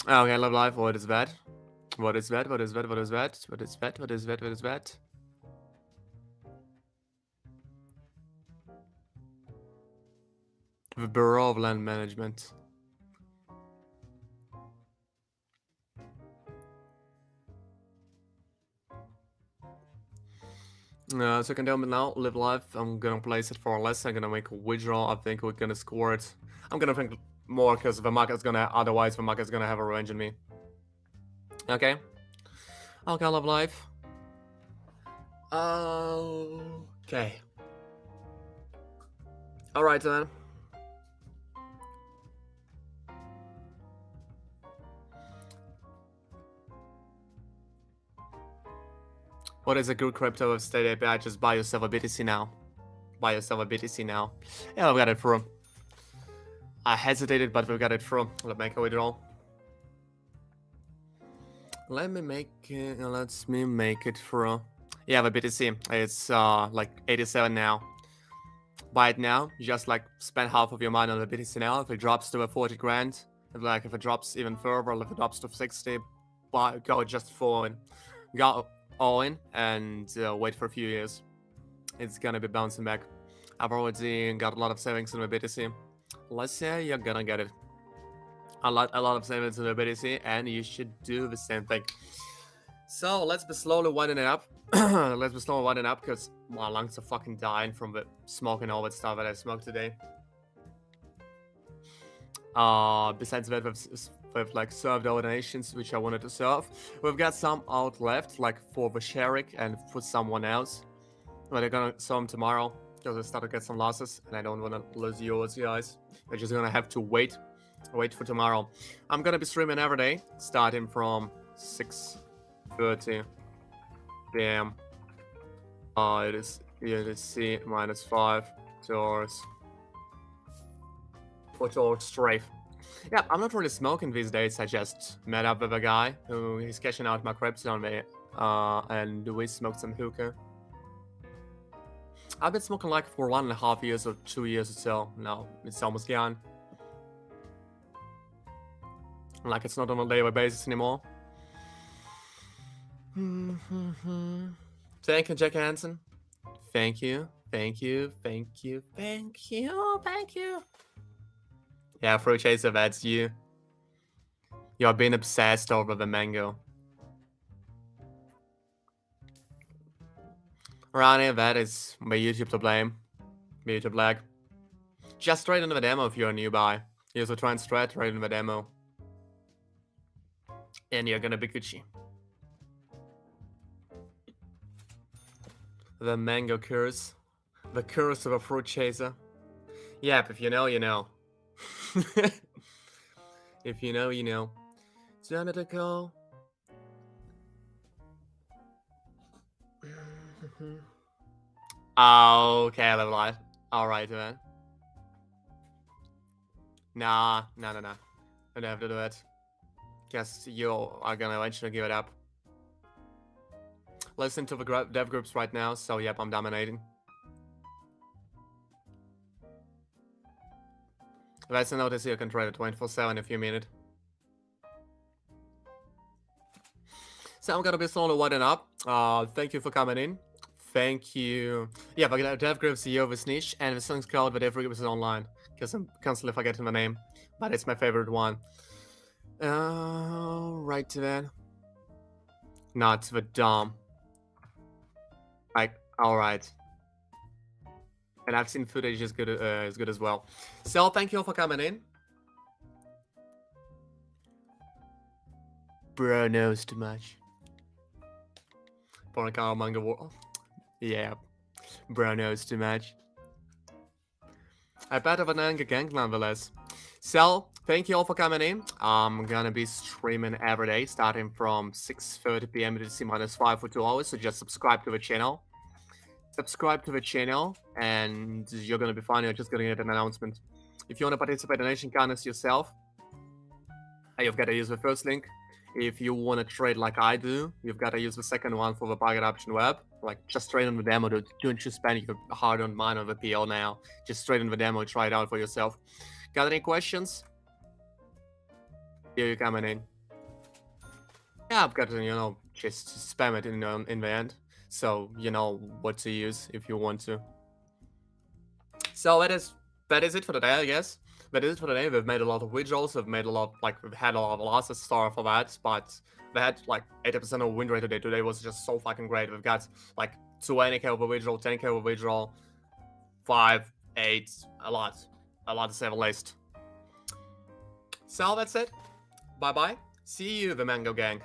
Okay, love life. What is that? What is that? What is that? What is that? What is that? What is that? What is that? The Bureau of Land Management. So can tell me now, live life. I'm gonna place it for less. I'm gonna make a withdrawal. I think we're gonna score it. I'm gonna think more because the market's gonna, otherwise the market's gonna have a revenge on me. Okay. Okay, love life. Okay. Alright then. What is a good crypto of state API? Just buy yourself a BTC now. Buy yourself a BTC now. Yeah, we got it through. I hesitated, but we got it through. Let's make a withdrawal. Let me make it through. Yeah, the BTC. It's like 87 now. Buy it now. Just like spend half of your money on the BTC now. If it drops to a 40 grand, if it drops even further, if it drops to 60, go just for it. Go all in and wait for a few years. It's gonna be bouncing back. I've already got a lot of savings in my BTC. Let's say you're gonna get it. a lot of savings in ability, and you should do the same thing. So let's be slowly winding it up. Let's be slowly winding up because my lungs are fucking dying from the smoke and all that stuff that I smoked today. Besides that, we've like served our donations, which I wanted to serve. We've got some out left, like for the Sharik and for someone else. But they're gonna serve them tomorrow because I start to get some losses, and I don't want to lose yours, guys. We're just gonna have to wait for tomorrow. I'm gonna be streaming every day, starting from 6:30 p.m. It is C -5 towards 4 towards strafe. Yeah, I'm not really smoking these days. I just met up with a guy who he's cashing out my crypto on me, and we smoked some hookah. I've been smoking like for 1.5 years or 2 years or so. Now it's almost gone. Like it's not on a daily basis anymore. Thank you, Jack Hansen. Thank you, thank you, thank you, thank you, thank you. Yeah, Fruit Chaser, that's you. You're being obsessed over the mango. Ronnie, that is my YouTube to blame. Me to black. Just trade in the demo if you're a new buy. Use the try and strat, trade in the demo. And you're gonna be Gucci. The mango curse. The curse of a Fruit Chaser. Yep, if you know, you know. If you know, you know. Turn it to go. Okay, level life. Alright, man. Nah. I don't have to do it. Guess you are gonna eventually give it up. Listen to the dev groups right now, so yep, I'm dominating. Let's notice you can trade it 24/7 if you mean it. So I'm gonna be slowly winding up. Thank you for coming in. Thank you. Yeah, but dev group CEO of niche, and the song's called "But Every Group is Online" because I'm constantly forgetting the name, but it's my favorite one. Right to that. Not the Dom. Like, alright. And I've seen footage is good as well. So thank you all for coming in. Bro knows too much. Porncar manga war. Yeah. Bro knows too much. I bet of an anger gang nonetheless. So, thank you all for coming in. I'm gonna be streaming every day, starting from 6:30 p.m. to C-5 for 2 hours, so just subscribe to the channel. Subscribe to the channel, and you're gonna be fine. You're just gonna get an announcement. If you wanna participate in Nation Contest yourself, you've gotta use the first link. If you wanna trade like I do, you've gotta use the second one for the Target Option Web. Like, just trade on the demo. Don't you spend your hard-earned money on the PL now. Just trade on the demo, try it out for yourself. Got any questions? Here you coming in. Yeah, I've got to, just spam it in the end. So you know what to use if you want to. So that is it for today, I guess. That is it for today. We've made a lot of withdrawals. We've had a lot of losses. Sorry for that, but we had like 80% of win rate today. Today was just so fucking great. We've got like 20k over withdrawal, 10k over withdrawal, 5, 8, a lot to say the least. So that's it. Bye bye. See you, the Mango Gang.